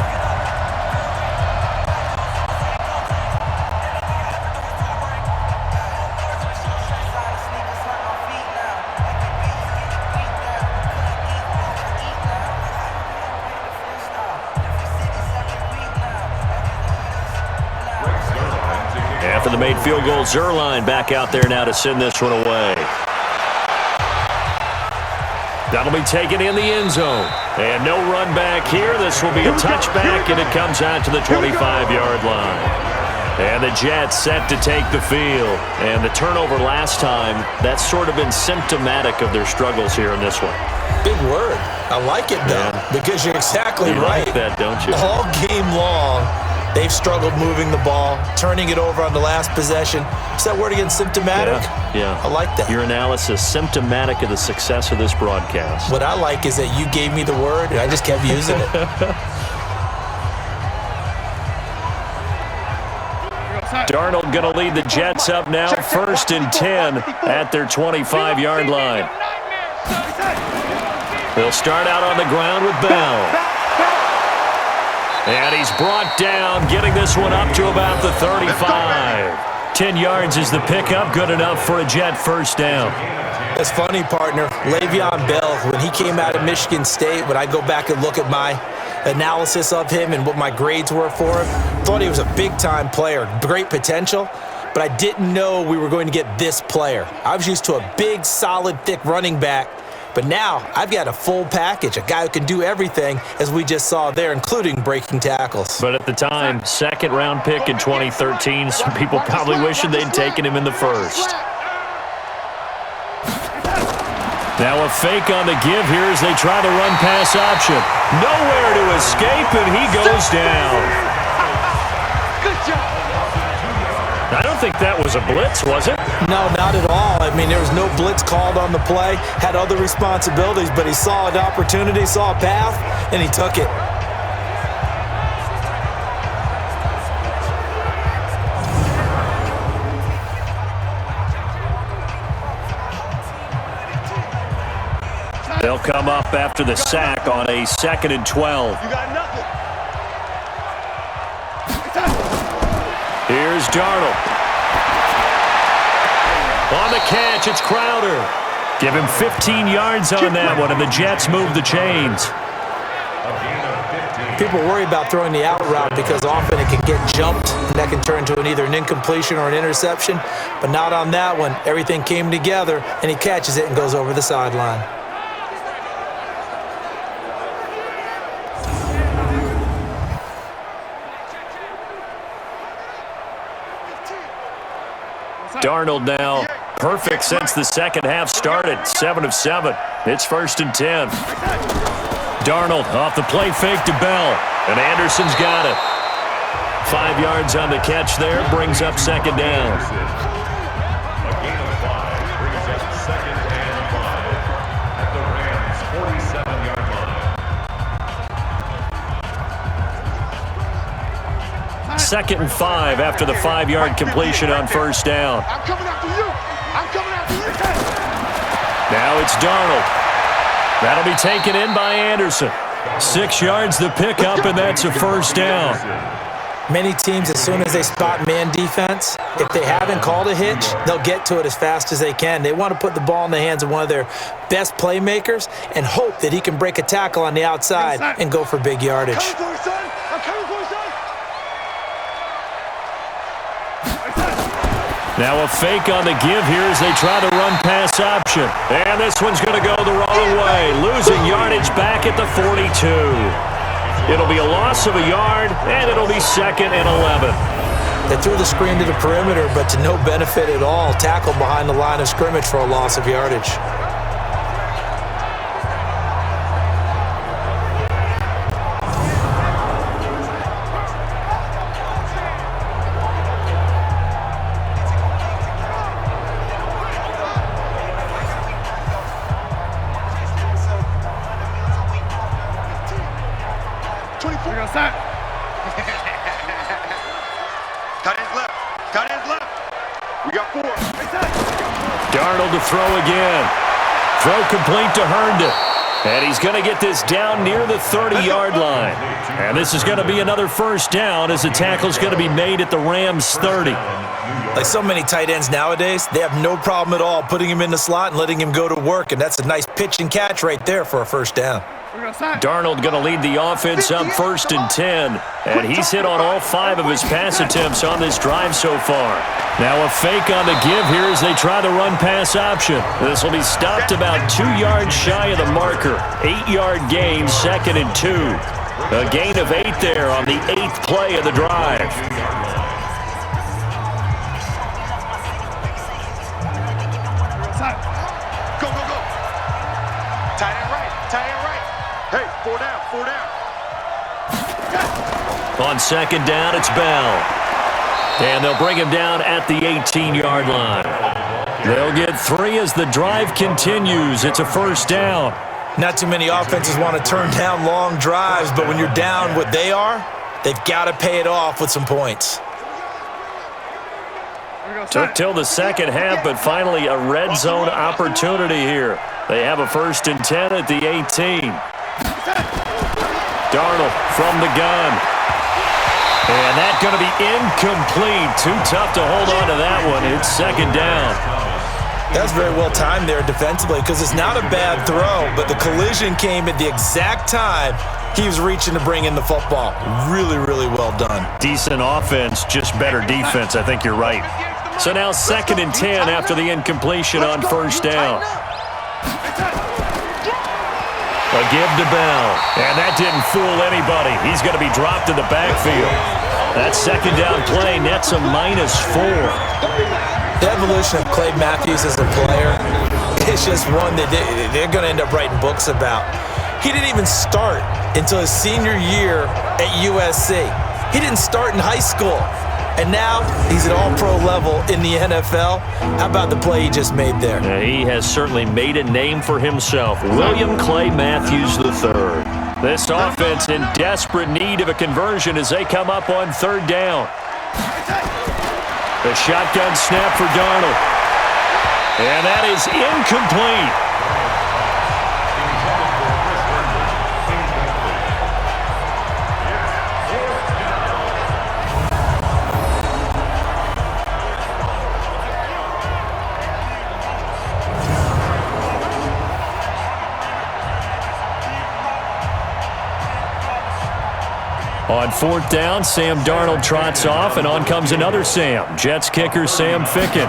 After the made field goal, Zerline back out there now to send this one away. That'll be taken in the end zone. And no run back here. This will be a touchback, and it comes out to the 25-yard line. And the Jets set to take the field. And the turnover last time, that's sort of been symptomatic of their struggles here in this one. Big word. I like it, though, because you're exactly right. You like that, don't you? All game long, they've struggled moving the ball, turning it over on the last possession. Is that word again, symptomatic? Yeah. I like that. Your analysis, symptomatic of the success of this broadcast. What I like is that you gave me the word, and I just kept using it. Darnold going to lead the Jets up now, 1st and 10 at their 25-yard line. They'll start out on the ground with Bell. And he's brought down, getting this one up to about the 35. 10 yards is the pickup, good enough for a Jet 1st down. That's funny, partner. Le'Veon Bell, when he came out of Michigan State, when I go back and look at my analysis of him and what my grades were for him, thought he was a big-time player, great potential, but I didn't know we were going to get this player. I was used to a big, solid, thick running back, but now I've got a full package, a guy who can do everything, as we just saw there, including breaking tackles. But at the time, 2nd-round pick in 2013, some people probably wishing they'd taken him in the 1st. Now a fake on the give here as they try the run-pass option. Nowhere to escape, and he goes down. Good job. I don't think that was a blitz, was it? No, not at all. I mean, there was no blitz called on the play, had other responsibilities, but he saw an opportunity, saw a path, and he took it. They'll come up after the sack on a 2nd and 12. You got nothing. Here's Darnold. On the catch, it's Crowder. Give him 15 yards on that one, and the Jets move the chains. People worry about throwing the out route because often it can get jumped, and that can turn to either an incompletion or an interception, but not on that one. Everything came together, and he catches it and goes over the sideline. Darnold now perfect since the second half started. 7 of 7. It's 1st and 10. Darnold off the play fake to Bell. And Anderson's got it. 5 yards on the catch there. Brings up 2nd down. A gain of 5 brings up 2nd and 5 at the Rams' 47-yard line. 2nd and 5 after the 5-yard completion on 1st down. I'm coming after you. I'm coming after you. Now it's Darnold. That'll be taken in by Anderson. 6 yards the pickup, and that's a 1st down. Many teams, as soon as they spot man defense, if they haven't called a hitch, they'll get to it as fast as they can. They want to put the ball in the hands of one of their best playmakers and hope that he can break a tackle on the outside and go for big yardage. I'm coming for you, son. I'm coming for you, son. Now a fake on the give here as they try the run-pass option. And this one's going to go the wrong way, losing yardage back at the 42. It'll be a loss of a yard, and it'll be 2nd and 11. They threw the screen to the perimeter, but to no benefit at all. Tackle behind the line of scrimmage for a loss of yardage. Darnold to throw again. Throw complete to Herndon. And he's going to get this down near the 30-yard line. And this is going to be another 1st down as the tackle's going to be made at the Rams' 30. Like so many tight ends nowadays, they have no problem at all putting him in the slot and letting him go to work. And that's a nice pitch and catch right there for a 1st down. Darnold going to lead the offense up 1st and 10. And he's hit on all 5 of his pass attempts on this drive so far. Now a fake on the give here as they try the run-pass option. This will be stopped about 2 yards shy of the marker. 8-yard gain, 2nd and 2. A gain of 8 there on the 8th play of the drive. Go, go, go. Tight end right. Tight end right. Hey, 4 down, 4 down. On 2nd down, it's Bell. And they'll bring him down at the 18-yard line. They'll get 3 as the drive continues. It's a 1st down. Not too many offenses want to turn down long drives, but when you're down what they are, they've got to pay it off with some points. Took till the second half, but finally a red zone opportunity here. They have a 1st and 10 at the 18. Darnold from the gun. And that's going to be incomplete. Too tough to hold on to that one. It's 2nd down. That's very well timed there defensively because it's not a bad throw, but the collision came at the exact time he was reaching to bring in the football. Really, really well done. Decent offense, just better defense. I think you're right. So now 2nd and 10 after the incompletion on 1st down. A give to Bell. And that didn't fool anybody. He's going to be dropped in the backfield. That 2nd down play nets a -4. The evolution of Clay Matthews as a player is just one that they're going to end up writing books about. He didn't even start until his senior year at USC. He didn't start in high school. And now he's at all-pro level in the NFL. How about the play he just made there? He has certainly made a name for himself. William Clay Matthews III. This offense in desperate need of a conversion as they come up on 3rd down. The shotgun snap for Darnold. And that is incomplete. On 4th down, Sam Darnold trots off, and on comes another Sam. Jets kicker Sam Ficken.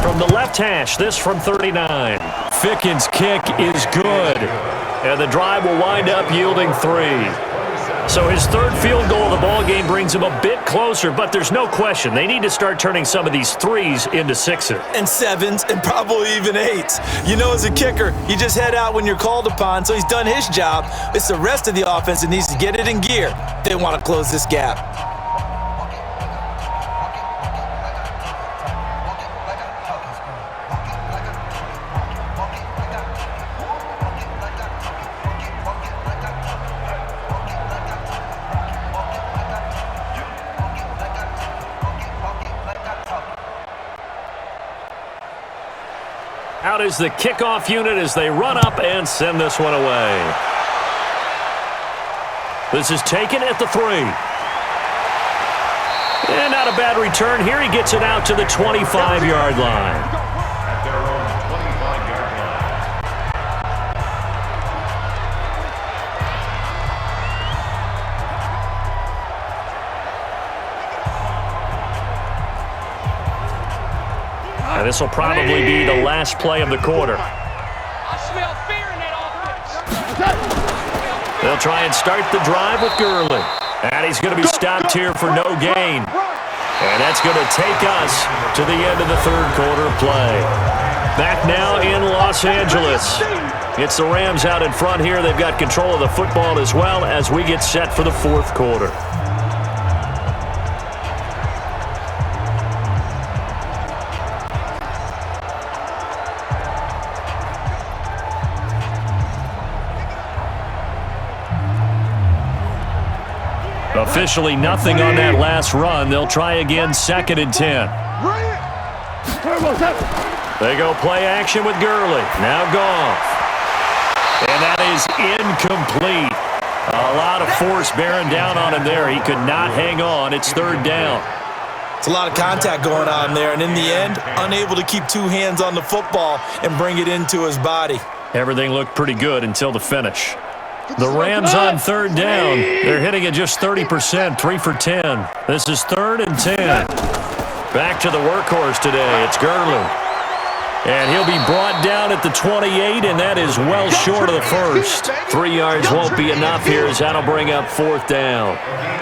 From the left hash, this from 39. Ficken's kick is good, and the drive will wind up yielding 3. So his third field goal of the ball game brings him a bit closer, but there's no question they need to start turning some of these threes into sixes. And sevens, and probably even eights. You know, as a kicker, you just head out when you're called upon, so he's done his job. It's the rest of the offense that needs to get it in gear. They want to close this gap. Out is the kickoff unit as they run up and send this one away. This is taken at the 3. And not a bad return here. He gets it out to the 25-yard line. At their own 25-yard line. And this will probably be the last play of the quarter. I smell fear in that offense. They'll try and start the drive with Gurley. And he's going to be stopped here for no gain. And that's going to take us to the end of the third quarter of play. Back now in Los Angeles. It's the Rams out in front here. They've got control of the football as well as we get set for the fourth quarter. Officially nothing on that last run. They'll try again, 2nd and 10. They go play action with Gurley. Now Goff. And that is incomplete. A lot of force bearing down on him there. He could not hang on. It's 3rd down. It's a lot of contact going on there, and in the end, unable to keep 2 hands on the football and bring it into his body. Everything looked pretty good until the finish. The Rams on 3rd down. They're hitting at just 30%, 3 for 10. This is 3rd and 10. Back to the workhorse today. It's Gurley. And he'll be brought down at the 28, and that is well short of the first. 3 yards won't be enough here as that'll bring up 4th down.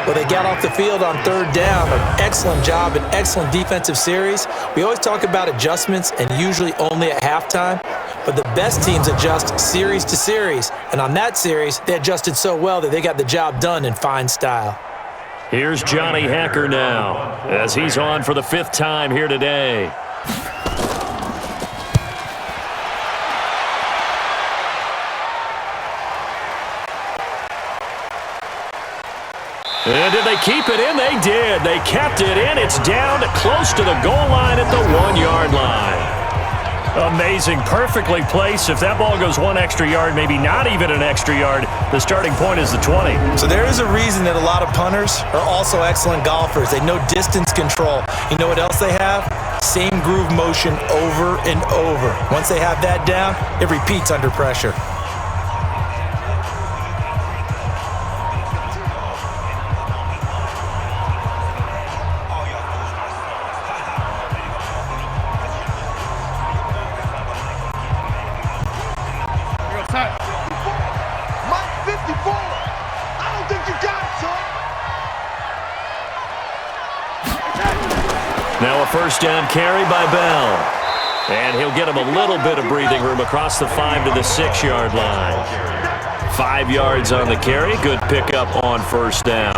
Well, they got off the field on 3rd down. An excellent job, an excellent defensive series. We always talk about adjustments and usually only at halftime. But the best teams adjust series to series. And on that series, they adjusted so well that they got the job done in fine style. Here's Johnny Hacker now as he's on for the 5th time here today. And did they keep it in? They did. They kept it in. It's down to close to the goal line at the 1-yard line. Amazing. Perfectly placed. If that ball goes 1 extra yard, maybe not even an extra yard, the starting point is the 20. So there is a reason that a lot of punters are also excellent golfers. They know distance control. You know what else they have? Same groove motion over and over. Once they have that down, it repeats under pressure. Now a 1st down carry by Bell. And he'll get him a little bit of breathing room across the 5 to the 6-yard line. 5 yards on the carry. Good pickup on 1st down.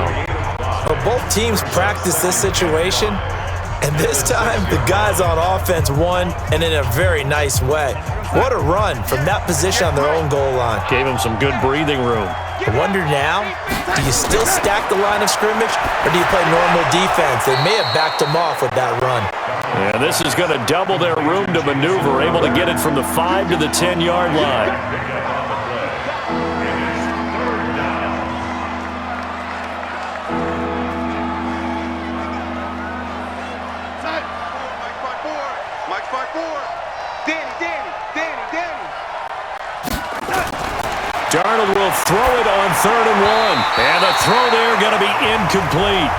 Well, both teams practice this situation, and this time the guys on offense won, and in a very nice way. What a run from that position on their own goal line. Gave him some good breathing room. I wonder now, do you still stack the line of scrimmage, or do you play normal defense? They may have backed them off with that run. And this is going to double their room to maneuver, able to get it from the 5 to the 10-yard line. Mike's 5-4. Danny. Darnold will throw it on 3rd and 1. And the throw there going to be incomplete.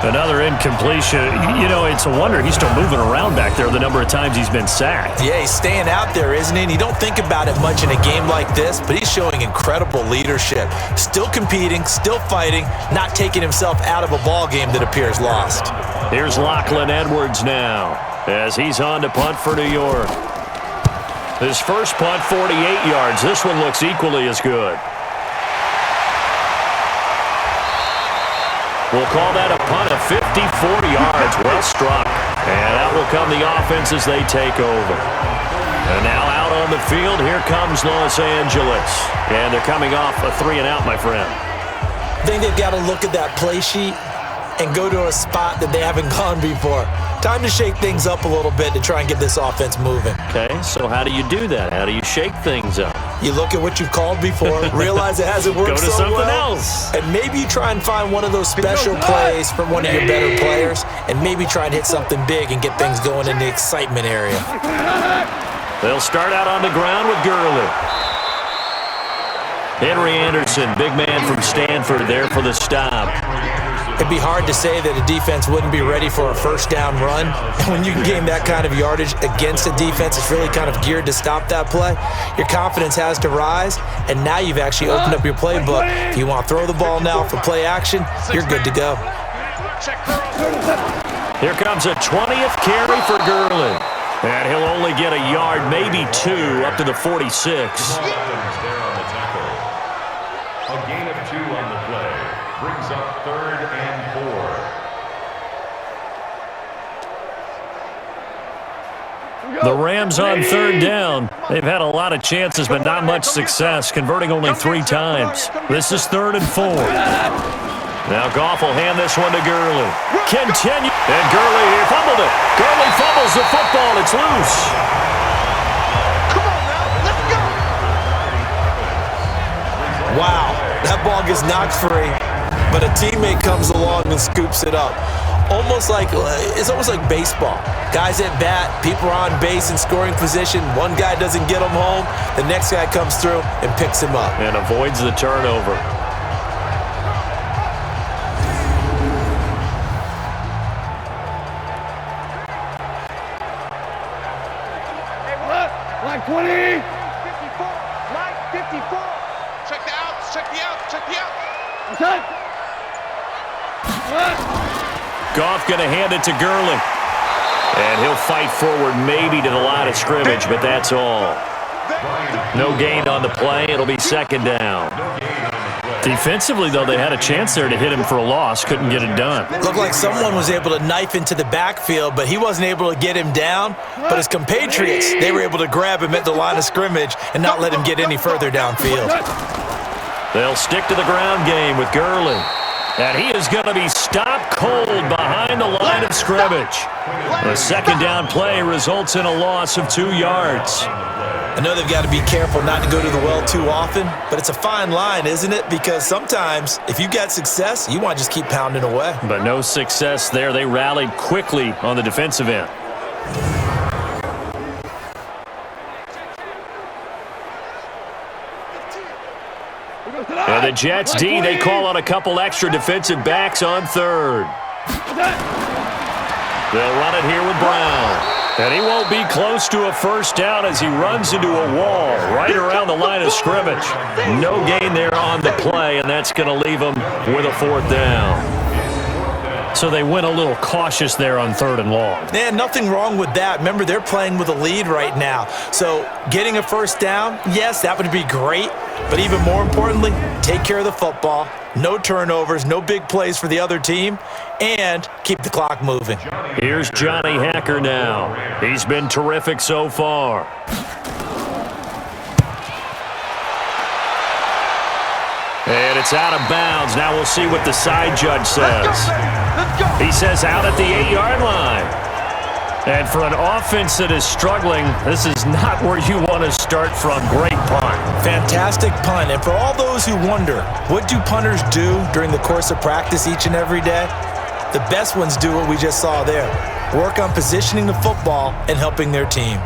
Another incompletion. You know, it's a wonder he's still moving around back there the number of times he's been sacked. Yeah, he's staying out there, isn't he? And you don't think about it much in a game like this, but he's showing incredible leadership. Still competing, still fighting, not taking himself out of a ball game that appears lost. Here's Lachlan Edwards now as he's on to punt for New York. His first punt, 48 yards. This one looks equally as good. We'll call that a punt of 54 yards. Well struck. And out will come the offense as they take over. And now out on the field, here comes Los Angeles. And they're coming off a 3-and-out, my friend. I think they've got to look at that play sheet and go to a spot that they haven't gone before. Time to shake things up a little bit to try and get this offense moving. Okay, so how do you do that? How do you shake things up? You look at what you've called before, realize it hasn't worked Go to so something well, else. and maybe you try and find one of those special plays from one of your better players, and maybe try and hit something big and get things going in the excitement area. They'll start out on the ground with Gurley. Henry Anderson, big man from Stanford, there for the stop. It'd be hard to say that a defense wouldn't be ready for a first down run. And when you can gain that kind of yardage against a defense, it's really kind of geared to stop that play. Your confidence has to rise, and now you've actually opened up your playbook. If you want to throw the ball now for play action, you're good to go. Here comes a 20th carry for Gurley. And he'll only get a yard, maybe two, up to the 46. There on the tackle. A gain of 2 on the play. Brings up 3rd and 4. The Rams on 3rd down. They've had a lot of chances, but not much success, converting only 3 times. This is 3rd and 4. Now Goff will hand this one to Gurley. Continue. And Gurley here fumbled it. Gurley fumbles the football. It's loose. Come on now, let's go. Wow, that ball gets knocked free, but a teammate comes along and scoops it up. It's almost like baseball. Guys at bat, people are on base in scoring position. One guy doesn't get him home. The next guy comes through and picks him up. And avoids the turnover. Like 20. 54. Mike, 54. Check the outs, check the outs, check the outs. Goff going to hand it to Gurley. And he'll fight forward maybe to the line of scrimmage, but that's all. No gain on the play. It'll be 2nd down. Defensively, though, they had a chance there to hit him for a loss. Couldn't get it done. Looked like someone was able to knife into the backfield, but he wasn't able to get him down. But his compatriots, they were able to grab him at the line of scrimmage and not let him get any further downfield. They'll stick to the ground game with Gurley. And he is going to be stopped cold behind the line of scrimmage. The 2nd down play results in a loss of 2 yards. I know they've got to be careful not to go to the well too often, but it's a fine line, isn't it? Because sometimes, if you got success, you want to just keep pounding away. But no success there. They rallied quickly on the defensive end. And the Jets D, they call on a couple extra defensive backs on 3rd. They'll run it here with Brown. And he won't be close to a first down as he runs into a wall right around the line of scrimmage. No gain there on the play, and that's going to leave him with a 4th down. So they went a little cautious there on 3rd and long. Man, nothing wrong with that. Remember, they're playing with a lead right now. So getting a first down, yes, that would be great. But even more importantly, take care of the football. No turnovers, no big plays for the other team, and keep the clock moving. Here's Johnny Hacker now. He's been terrific so far. And it's out of bounds. Now we'll see what the side judge says. He says out at the 8-yard line. And for an offense that is struggling, this is not where you want to start from. Great punt. Fantastic punt. And for all those who wonder, what do punters do during the course of practice each and every day? The best ones do what we just saw there. Work on positioning the football and helping their team.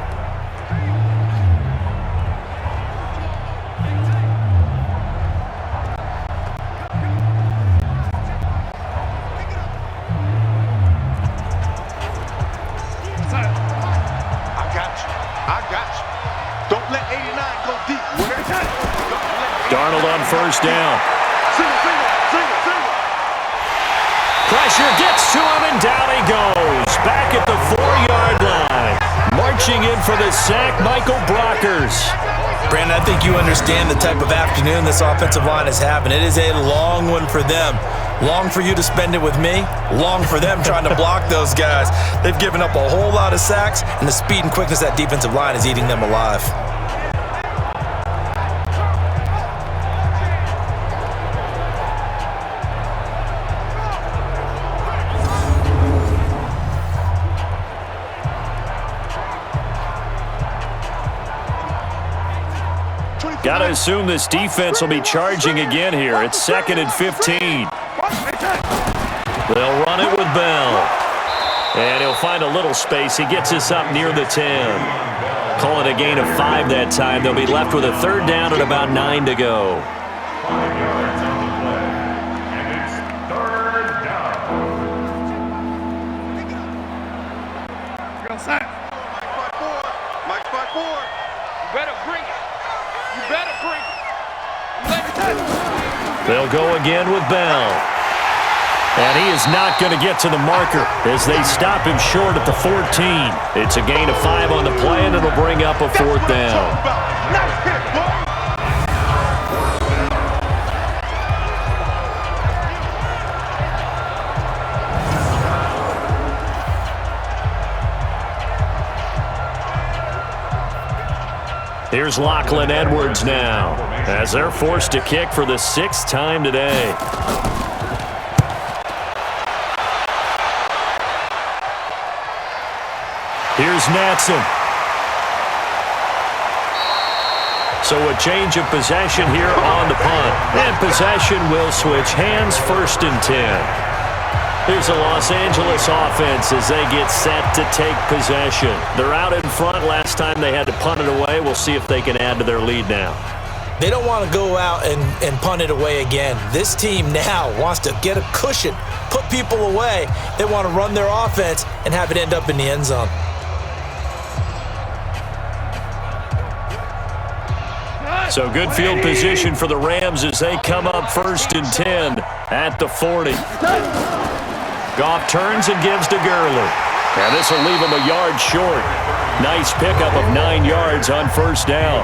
Darnold on first down. Single. Pressure gets to him, and down he goes. Back at the 4-yard line. Marching in for the sack, Michael Brockers. Brandon, I think you understand the type of afternoon this offensive line is having. It is a long one for them. Long for you to spend it with me. Long for them trying to block those guys. They've given up a whole lot of sacks, and the speed and quickness of that defensive line is eating them alive. Got to assume this defense will be charging again here. It's 2nd and 15. They'll run it with Bell. And he'll find a little space. He gets us up near the 10. Call it a gain of 5 that time. They'll be left with a 3rd down and about 9 to go. 5 yards on the play. And it's 3rd down. Mike 5-4. You better bring it. They'll go again with Bell. And he is not going to get to the marker as they stop him short at the 14. It's a gain of 5 on the play, and it'll bring up a 4th down. Nice hit, boy. Here's Lachlan Edwards now as they're forced to kick for the 6th time today. Here's Natson. So a change of possession here on the punt. And possession will switch hands, 1st and 10. Here's the Los Angeles offense as they get set to take possession. They're out in front. Last time they had to punt it away. We'll see if they can add to their lead now. They don't want to go out and punt it away again. This team now wants to get a cushion, put people away. They want to run their offense and have it end up in the end zone. So good field position for the Rams as they come up 1st and 10 at the 40. Goff turns and gives to Gurley. And this will leave him a yard short. Nice pickup of 9 yards on 1st down.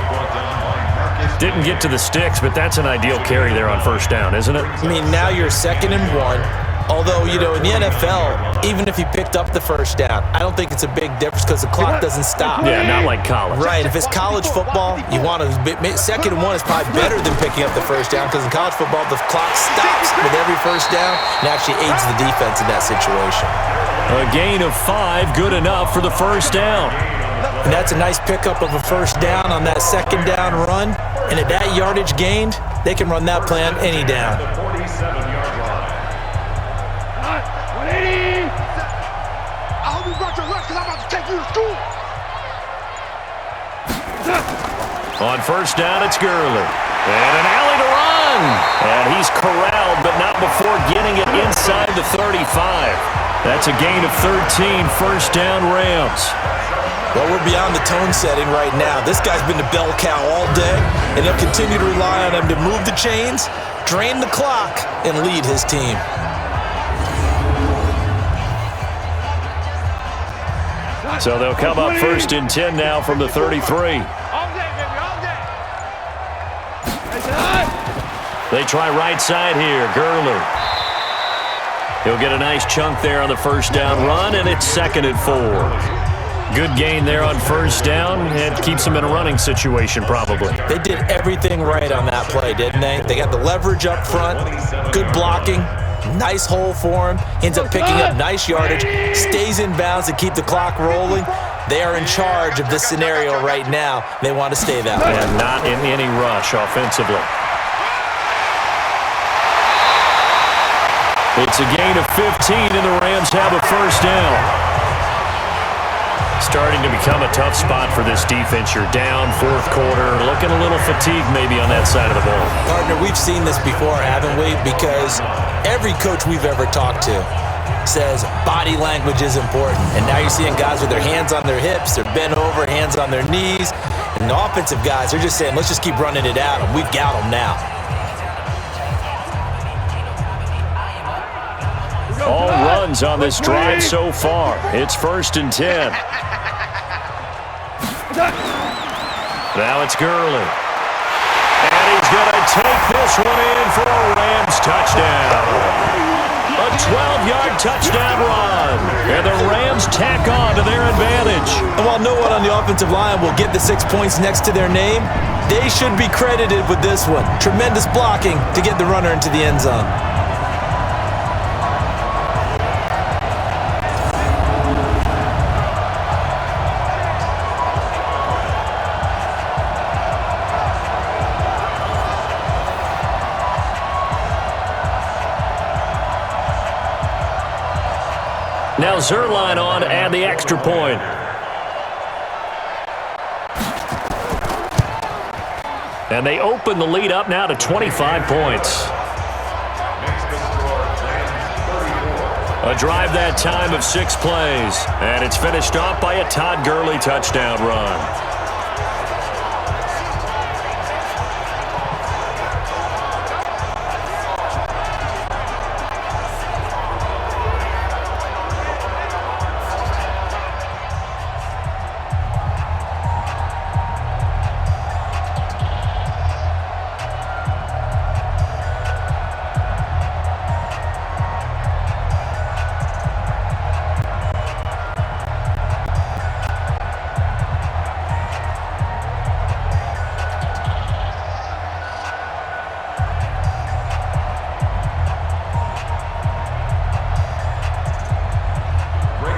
Didn't get to the sticks, but that's an ideal carry there on 1st down, isn't it? I mean, now you're 2nd and 1. Although, you know, in the NFL, even if you picked up the 1st down, I don't think it's a big difference because the clock doesn't stop. Yeah, not like college. Right. If it's college football, you want to 2nd and 1 is probably better than picking up the 1st down because in college football, the clock stops with every 1st down and actually aids the defense in that situation. A gain of 5, good enough for the 1st down. And that's a nice pickup of a 1st down on that 2nd down run. And at that yardage gained, they can run that play on any down. 47-yard line. 180. I hope you brought your lunch because I'm about to take you to school. On 1st down, it's Gurley. And an alley to run. And he's corralled, but not before getting it inside the 35. That's a gain of 13, 1st down Rams. Well, we're beyond the tone setting right now. This guy's been the bell cow all day, and they'll continue to rely on him to move the chains, drain the clock, and lead his team. So they'll come up 1st and 10 now from the 33. All day, baby, all day. They try right side here, Gurley. He'll get a nice chunk there on the 1st down run, and it's 2nd and 4. Good gain there on 1st down. It keeps them in a running situation, probably. They did everything right on that play, didn't they? They got the leverage up front, good blocking, nice hole for him, ends up picking up nice yardage, stays in bounds to keep the clock rolling. They are in charge of this scenario right now. They want to stay that way. And not in any rush offensively. It's a gain of 15, and the Rams have a 1st down. Starting to become a tough spot for this defense. You're down 4th quarter, looking a little fatigued maybe on that side of the ball. Partner, we've seen this before, haven't we? Because every coach we've ever talked to says body language is important. And now you're seing guys with their hands on their hips, they're bent over, hands on their knees, and And the offensive guys, they're just saying, let's just keep running it at them. We've got them now. All runs on this drive so far. It's 1st and 10. Now it's Gurley. And he's going to take this one in for a Rams touchdown. A 12-yard touchdown run. And the Rams tack on to their advantage. And while no one on the offensive line will get the 6 points next to their name, they should be credited with this one. Tremendous blocking to get the runner into the end zone. Now Zerline on to add the extra point. And they open the lead up now to 25 points. A drive that time of 6 plays. And it's finished off by a Todd Gurley touchdown run.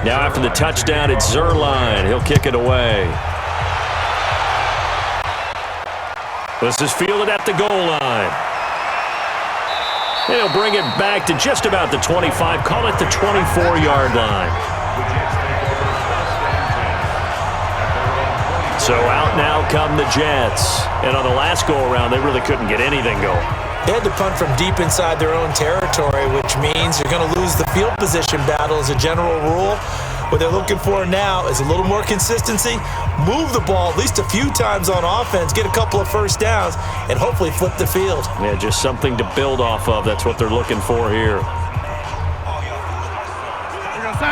Now after the touchdown, it's Zerline. He'll kick it away. This is fielded at the goal line. And he'll bring it back to just about the 25. Call it the 24-yard line. So out now come the Jets. And on the last go-around, they really couldn't get anything going. They had to punt from deep inside their own territory, which means you're going to lose the field position battle as a general rule. What they're looking for now is a little more consistency, move the ball at least a few times on offense, get a couple of first downs, and hopefully flip the field. Yeah, just something to build off of. That's what they're looking for here.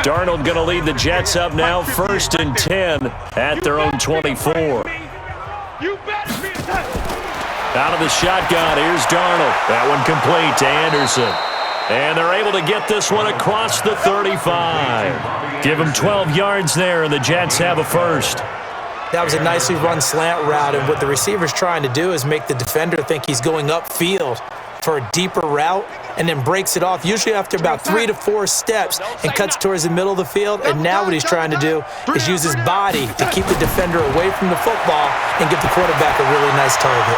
Darnold going to lead the Jets up now, 1st and 10 at their own 24. Out of the shotgun, here's Darnold. That one complete to Anderson. And they're able to get this one across the 35. Give them 12 yards there, and the Jets have a first. That was a nicely run slant route, and what the receiver's trying to do is make the defender think he's going upfield for a deeper route, and then breaks it off, usually after about 3 to 4 steps, and cuts towards the middle of the field. And now what he's trying to do is use his body to keep the defender away from the football and give the quarterback a really nice target.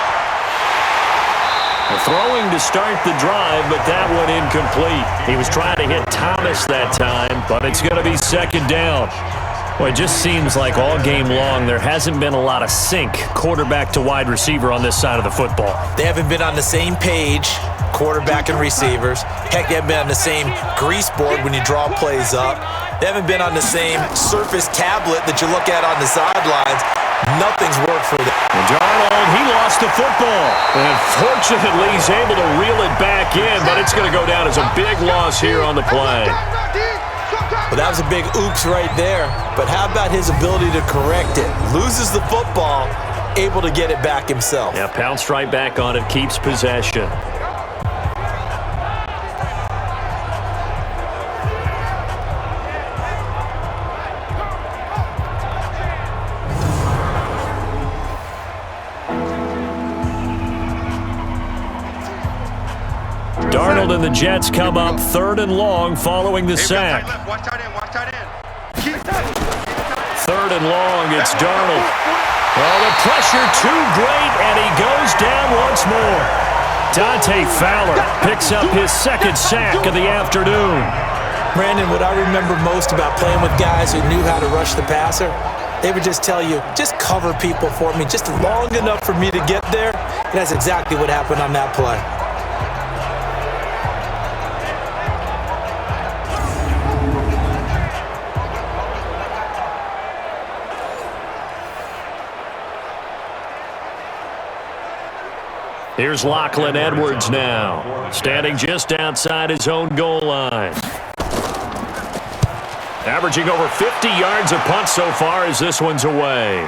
Throwing to start the drive, but that one incomplete. He was trying to hit Thomas that time, but it's going to be 2nd down. Well, it just seems like all game long there hasn't been a lot of sync quarterback to wide receiver on this side of the football. They haven't been on the same page, quarterback and receivers. Heck, they haven't been on the same grease board when you draw plays up. They haven't been on the same surface tablet that you look at on the sidelines. Nothing's worked for them. And Darnold, he lost the football. And fortunately, he's able to reel it back in, but it's going to go down as a big loss here on the play. Well, that was a big oops right there. But how about his ability to correct it? Loses the football, able to get it back himself. Yeah, pounced right back on it, keeps possession. Darnold and the Jets come up 3rd and long following the sack. Watch tight end, watch tight end. 3rd and long, it's Darnold. Well, the pressure too great, and he goes down once more. Dante Fowler picks up his 2nd sack of the afternoon. Brandon, what I remember most about playing with guys who knew how to rush the passer, they would just tell you, just cover people for me, just long enough for me to get there. And that's exactly what happened on that play. Here's Lachlan Edwards now, standing just outside his own goal line. Averaging over 50 yards a punt so far as this one's away.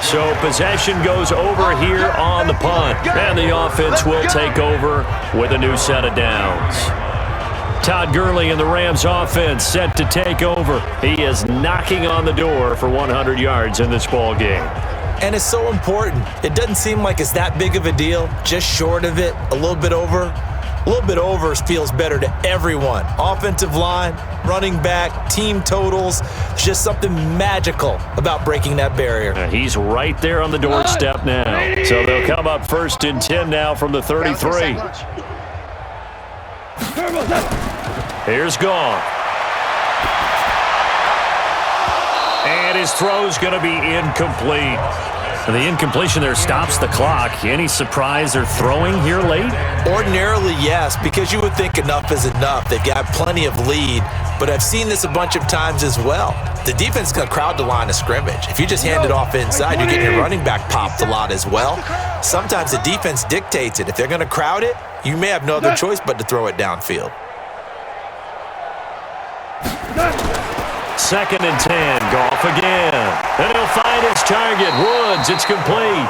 So possession goes over here on the punt, and the offense will take over with a new set of downs. Todd Gurley and the Rams offense set to take over. He is knocking on the door for 100 yards in this ball game. And it's so important. It doesn't seem like it's that big of a deal, just short of it, a little bit over. A little bit over feels better to everyone. Offensive line, running back, team totals. There's just something magical about breaking that barrier. He's right there on the doorstep now. So they'll come up 1st and 10 now from the 33. Here's Goff. And his throw's going to be incomplete. The incompletion there stops the clock. Any surprise they're throwing here late? Ordinarily, yes, because you would think enough is enough. They've got plenty of lead, but I've seen this a bunch of times as well. The defense is going to crowd the line of scrimmage. If you just hand it off inside, you're getting your running back popped a lot as well. Sometimes the defense dictates it. If they're going to crowd it, you may have no other choice but to throw it downfield. 2nd and 10, Goff again. And he'll find his target, Woods. It's complete.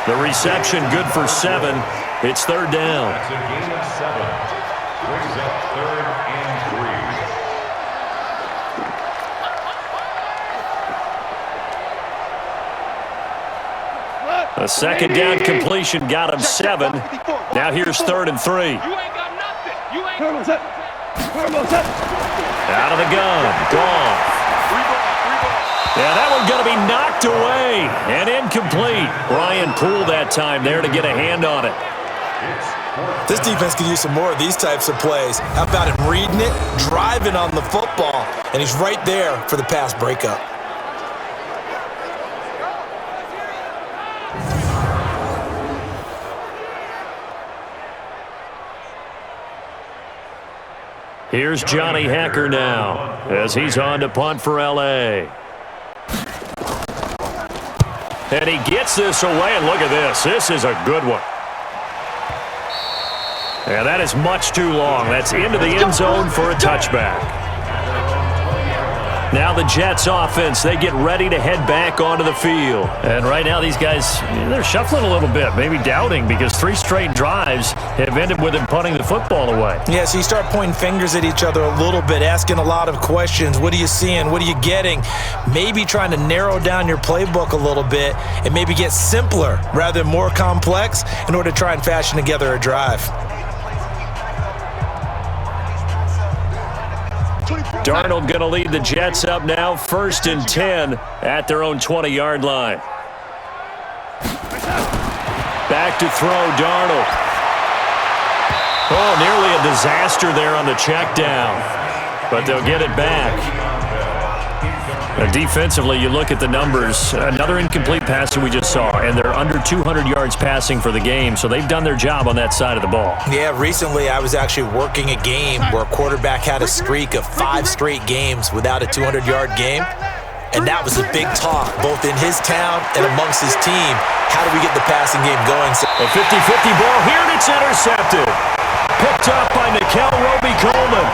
The reception good for 7. It's 3rd down. That's a gain of 7. Brings up 3rd and 3. A 2nd down completion got him 7. Now here's 3rd and 3. You ain't got nothing. You ain't got nothing. Out of the gun, Goff. Yeah, that one's going to be knocked away and incomplete. Ryan Poole that time there to get a hand on it. This defense could use some more of these types of plays. How about him reading it, driving on the football, and he's right there for the pass breakup. Here's Johnny Hacker now as he's on to punt for L.A. And he gets this away, and look at this. This is a good one. And that is much too long. That's into the end zone for a touchback. Now the Jets offense, they get ready to head back onto the field. And right now these guys, they're shuffling a little bit, maybe doubting, because 3 straight drives have ended with them punting the football away. Yeah, so you start pointing fingers at each other a little bit, asking a lot of questions. What are you seeing? What are you getting? Maybe trying to narrow down your playbook a little bit and maybe get simpler rather than more complex in order to try and fashion together a drive. Darnold going to lead the Jets up now, 1st and 10 at their own 20-yard line. Back to throw, Darnold. Oh, nearly a disaster there on the check down, but they'll get it back. Defensively, you look at the numbers, another incomplete pass that we just saw, and they're under 200 yards passing for the game, so they've done their job on that side of the ball. Yeah, recently I was actually working a game where a quarterback had a streak of 5 straight games without a 200-yard game, and that was a big talk, both in his town and amongst his team. How do we get the passing game going? A 50-50 ball here, and it's intercepted. Picked up by Nickel Roby-Coleman.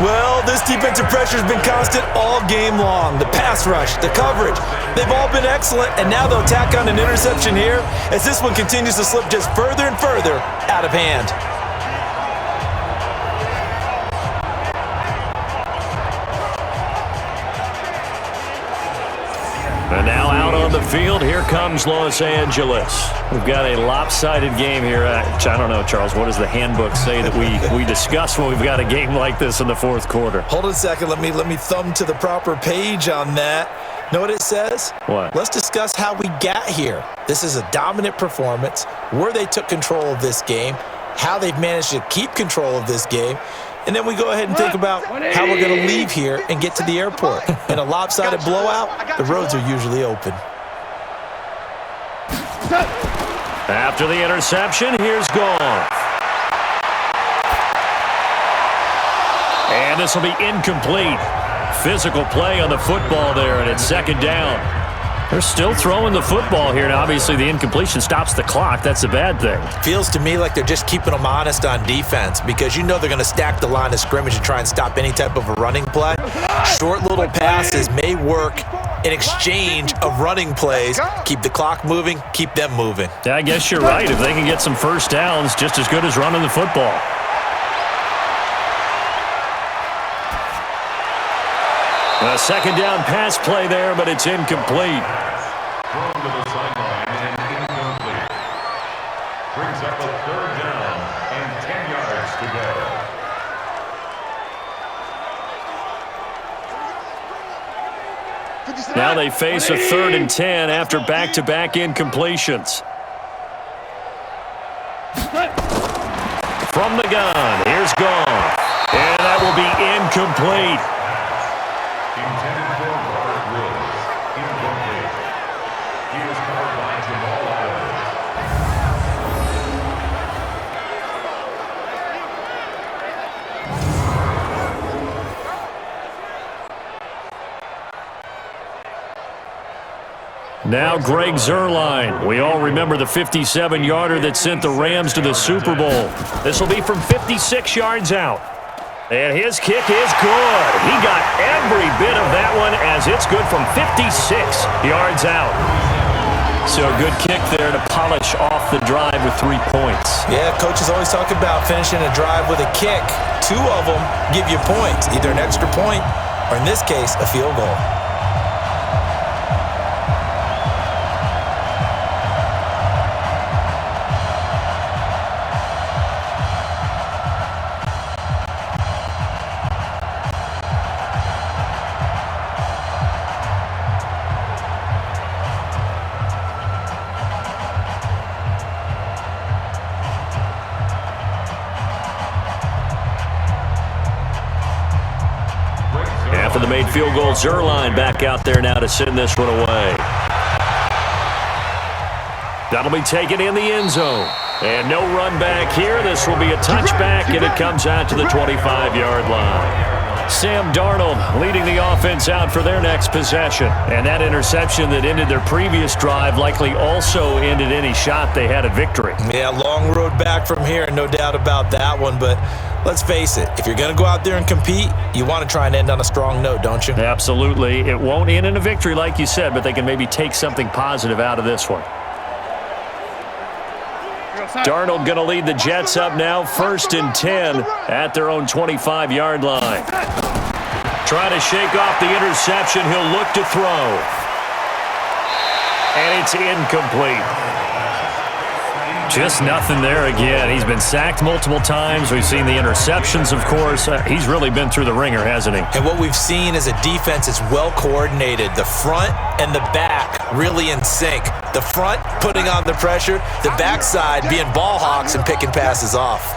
Well, this defensive pressure has been constant all game long. The pass rush, the coverage, they've all been excellent, and now they'll tack on an interception here as this one continues to slip just further and further out of hand. And now out on the field, here comes Los Angeles. We've got a lopsided game here. I don't know, Charles, what does the handbook say that we discuss when we've got a game like this in the 4th quarter? Hold on a second. Let me thumb to the proper page on that. Know what it says? What? Let's discuss how we got here. This is a dominant performance, where they took control of this game, how they've managed to keep control of this game, and then we go ahead and think about how we're going to leave here and get to the airport. In a lopsided blowout, the roads are usually open. After the interception, here's Goff. And this will be incomplete. Physical play on the football there, and it's 2nd down. They're still throwing the football here. Now, obviously, the incompletion stops the clock. That's a bad thing. Feels to me like they're just keeping them honest on defense because you know they're going to stack the line of scrimmage and try and stop any type of a running play. Short little passes may work in exchange of running plays. Keep the clock moving, keep them moving. Yeah, I guess you're right. If they can get some first downs, just as good as running the football. A second down pass play there, but it's incomplete. Thrown to the sideline and incomplete. Brings up a third down and 10 yards to go. Now they face a 3rd and 10 after back-to-back incompletions. From the gun, here's Goff. And that will be incomplete. Intended for Robert Woods. Incomplete. He was covered by Jamal Adams. Now Greg Zuerlein. We all remember the 57-yarder that sent the Rams to the Super Bowl. This will be from 56 yards out. And his kick is good. He got every bit of that one as it's good from 56 yards out. So a good kick there to polish off the drive with 3 points. Yeah, coaches always talk about finishing a drive with a kick. 2 of them give you points, either an extra point or, in this case, a field goal. After the made field goal, Zuerlein back out there now to send this one away. That'll be taken in the end zone. And no run back here. This will be a touchback, and it comes out to the 25-yard line. Sam Darnold leading the offense out for their next possession. And that interception that ended their previous drive likely also ended any shot they had at victory. Yeah, long road back from here, no doubt about that one. But let's face it, if you're going to go out there and compete, you want to try and end on a strong note, don't you? Absolutely. It won't end in a victory like you said, but they can maybe take something positive out of this one. Darnold going to lead the Jets up now, 1st and 10 at their own 25-yard line. Trying to shake off the interception. He'll look to throw. And it's incomplete. Just nothing there again. He's been sacked multiple times. We've seen the interceptions, of course. He's really been through the ringer, hasn't he? And what we've seen is a defense that's well coordinated. The front and the back really in sync. The front putting on the pressure, the backside being ball hawks and picking passes off.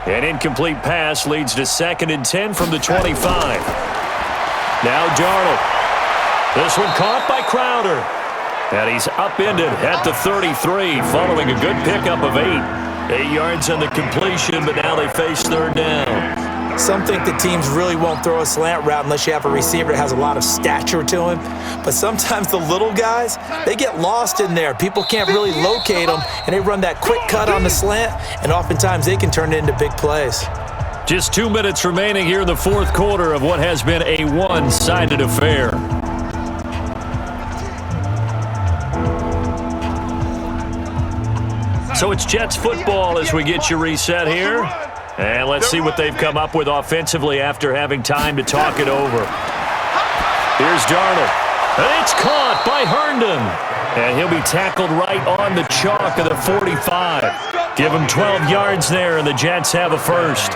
An incomplete pass leads to 2nd and 10 from the 25. Now Darnold. This one caught by Crowder. And he's upended at the 33 following a good pickup of 8. 8 yards on the completion, but now they face 3rd down. Some think that teams really won't throw a slant route unless you have a receiver that has a lot of stature to him. But sometimes the little guys, they get lost in there. People can't really locate them, and they run that quick cut on the slant, and oftentimes they can turn it into big plays. Just 2 minutes remaining here in the 4th quarter of what has been a one-sided affair. So it's Jets football as we get you reset here. And let's see what they've come up with offensively after having time to talk it over. Here's Darnold. And it's caught by Herndon. And he'll be tackled right on the chalk of the 45. Give him 12 yards there, and the Jets have a first.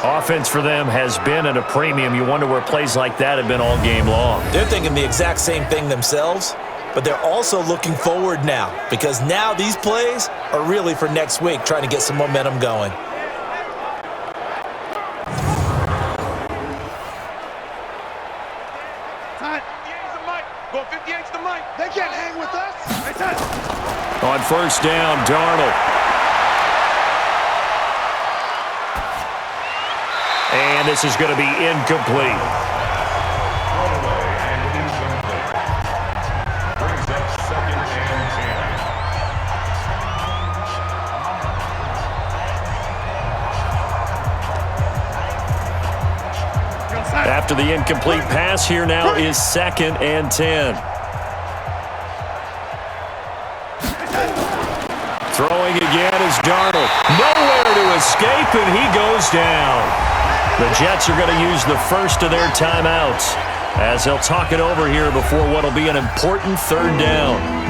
Offense for them has been at a premium. You wonder where plays like that have been all game long. They're thinking the exact same thing themselves. But they're also looking forward now because now these plays are really for next week, trying to get some momentum going. Go 58's the mic. They can't hang with us. On 1st down, Darnold. And this is going to be incomplete. after the incomplete pass. Here now is 2nd and 10. Throwing again is Darnold. Nowhere to escape, and he goes down. The Jets are going to use the first of their timeouts as they'll talk it over here before what will be an important 3rd down.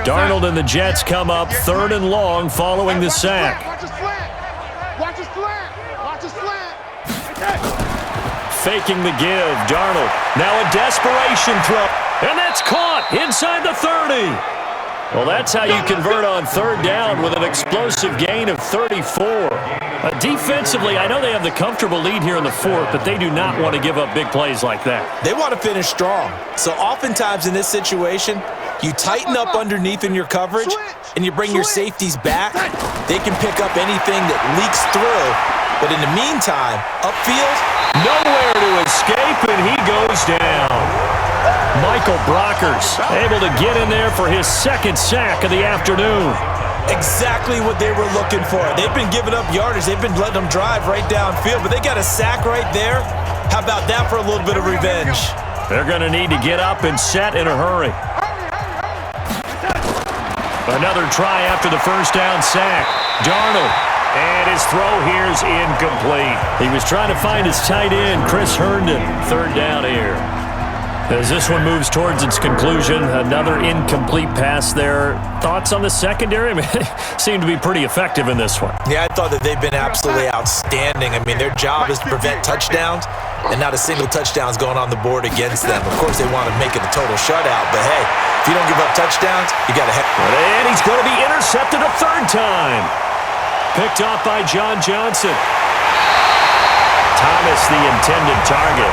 Darnold and the Jets come up 3rd and long following the sack. Watch his slant. Watch his slant. Watch his slant. Faking the give, Darnold. Now a desperation throw, and that's caught inside the 30. Well, that's how you convert on 3rd down with an explosive gain of 34. Defensively, I know they have the comfortable lead here in the 4th, but they do not want to give up big plays like that. They want to finish strong. So oftentimes in this situation, you tighten up underneath in your coverage, and you bring your safeties back. They can pick up anything that leaks through. But in the meantime, upfield, nowhere to escape, and he goes down. Michael Brockers able to get in there for his 2nd sack of the afternoon. Exactly what they were looking for. They've been giving up yardage. They've been letting them drive right downfield, but they got a sack right there. How about that for a little bit of revenge? They're going to need to get up and set in a hurry. Another try after the 1st down sack. Darnold. And his throw here is incomplete. He was trying to find his tight end, Chris Herndon. 3rd down here. As this one moves towards its conclusion, another incomplete pass there. Thoughts on the secondary? I mean, they seem to be pretty effective in this one. Yeah, I thought that they've been absolutely outstanding. I mean, their job is to prevent touchdowns, and not a single touchdown is going on the board against them. Of course, they want to make it a total shutout, but hey, if you don't give up touchdowns, you got to head. And he's going to be intercepted a 3rd time. Picked off by John Johnson. Thomas, the intended target.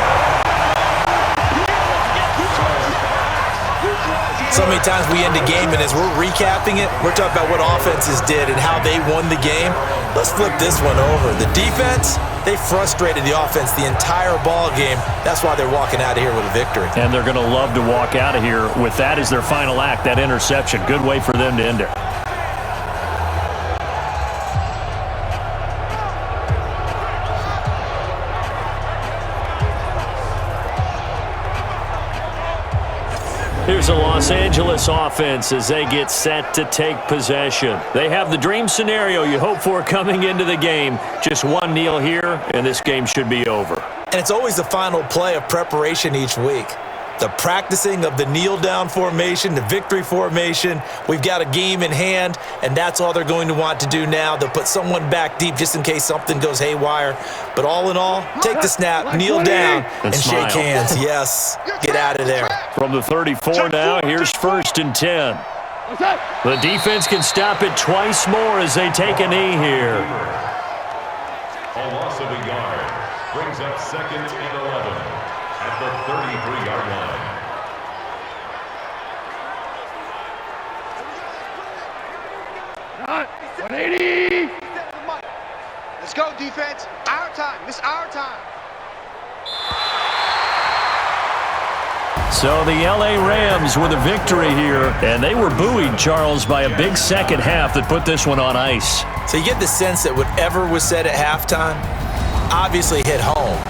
So many times we end a game, and as we're recapping it, we're talking about what offenses did and how they won the game. Let's flip this one over. The defense, they frustrated the offense the entire ball game. That's why they're walking out of here with a victory. And they're going to love to walk out of here with that as their final act, that interception. Good way for them to end it. Here's the Los Angeles offense as they get set to take possession. They have the dream scenario you hope for coming into the game. Just one kneel here, and this game should be over. And it's always the final play of preparation each week. The practicing of the kneel-down formation, the victory formation. We've got a game in hand, and that's all they're going to want to do now. They'll put someone back deep just in case something goes haywire. But all in all, take the snap, kneel down, and shake hands. Yes, get out of there. From the 34 now, here's 1st and 10. The defense can stop it twice more as they take a knee here. A loss of a yard brings up 2nd and 11 at the 33-yard line. Not 180. Let's go, defense. Our time. This is our time. So the L.A. Rams with a victory here, and they were buoyed, Charles, by a big second half that put this one on ice. So you get the sense that whatever was said at halftime obviously hit home.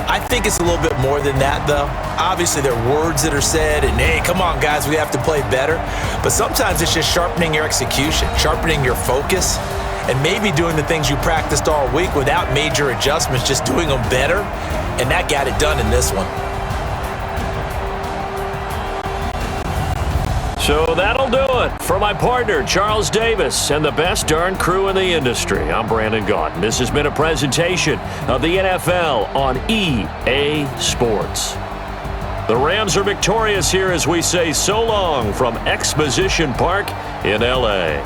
I think it's a little bit more than that, though. Obviously, there are words that are said, and hey, come on, guys, we have to play better. But sometimes it's just sharpening your execution, sharpening your focus, and maybe doing the things you practiced all week without major adjustments, just doing them better, and that got it done in this one. So that'll do it. For my partner, Charles Davis, and the best darn crew in the industry, I'm Brandon Gaudin. This has been a presentation of the NFL on EA Sports. The Rams are victorious here as we say so long from Exposition Park in L.A.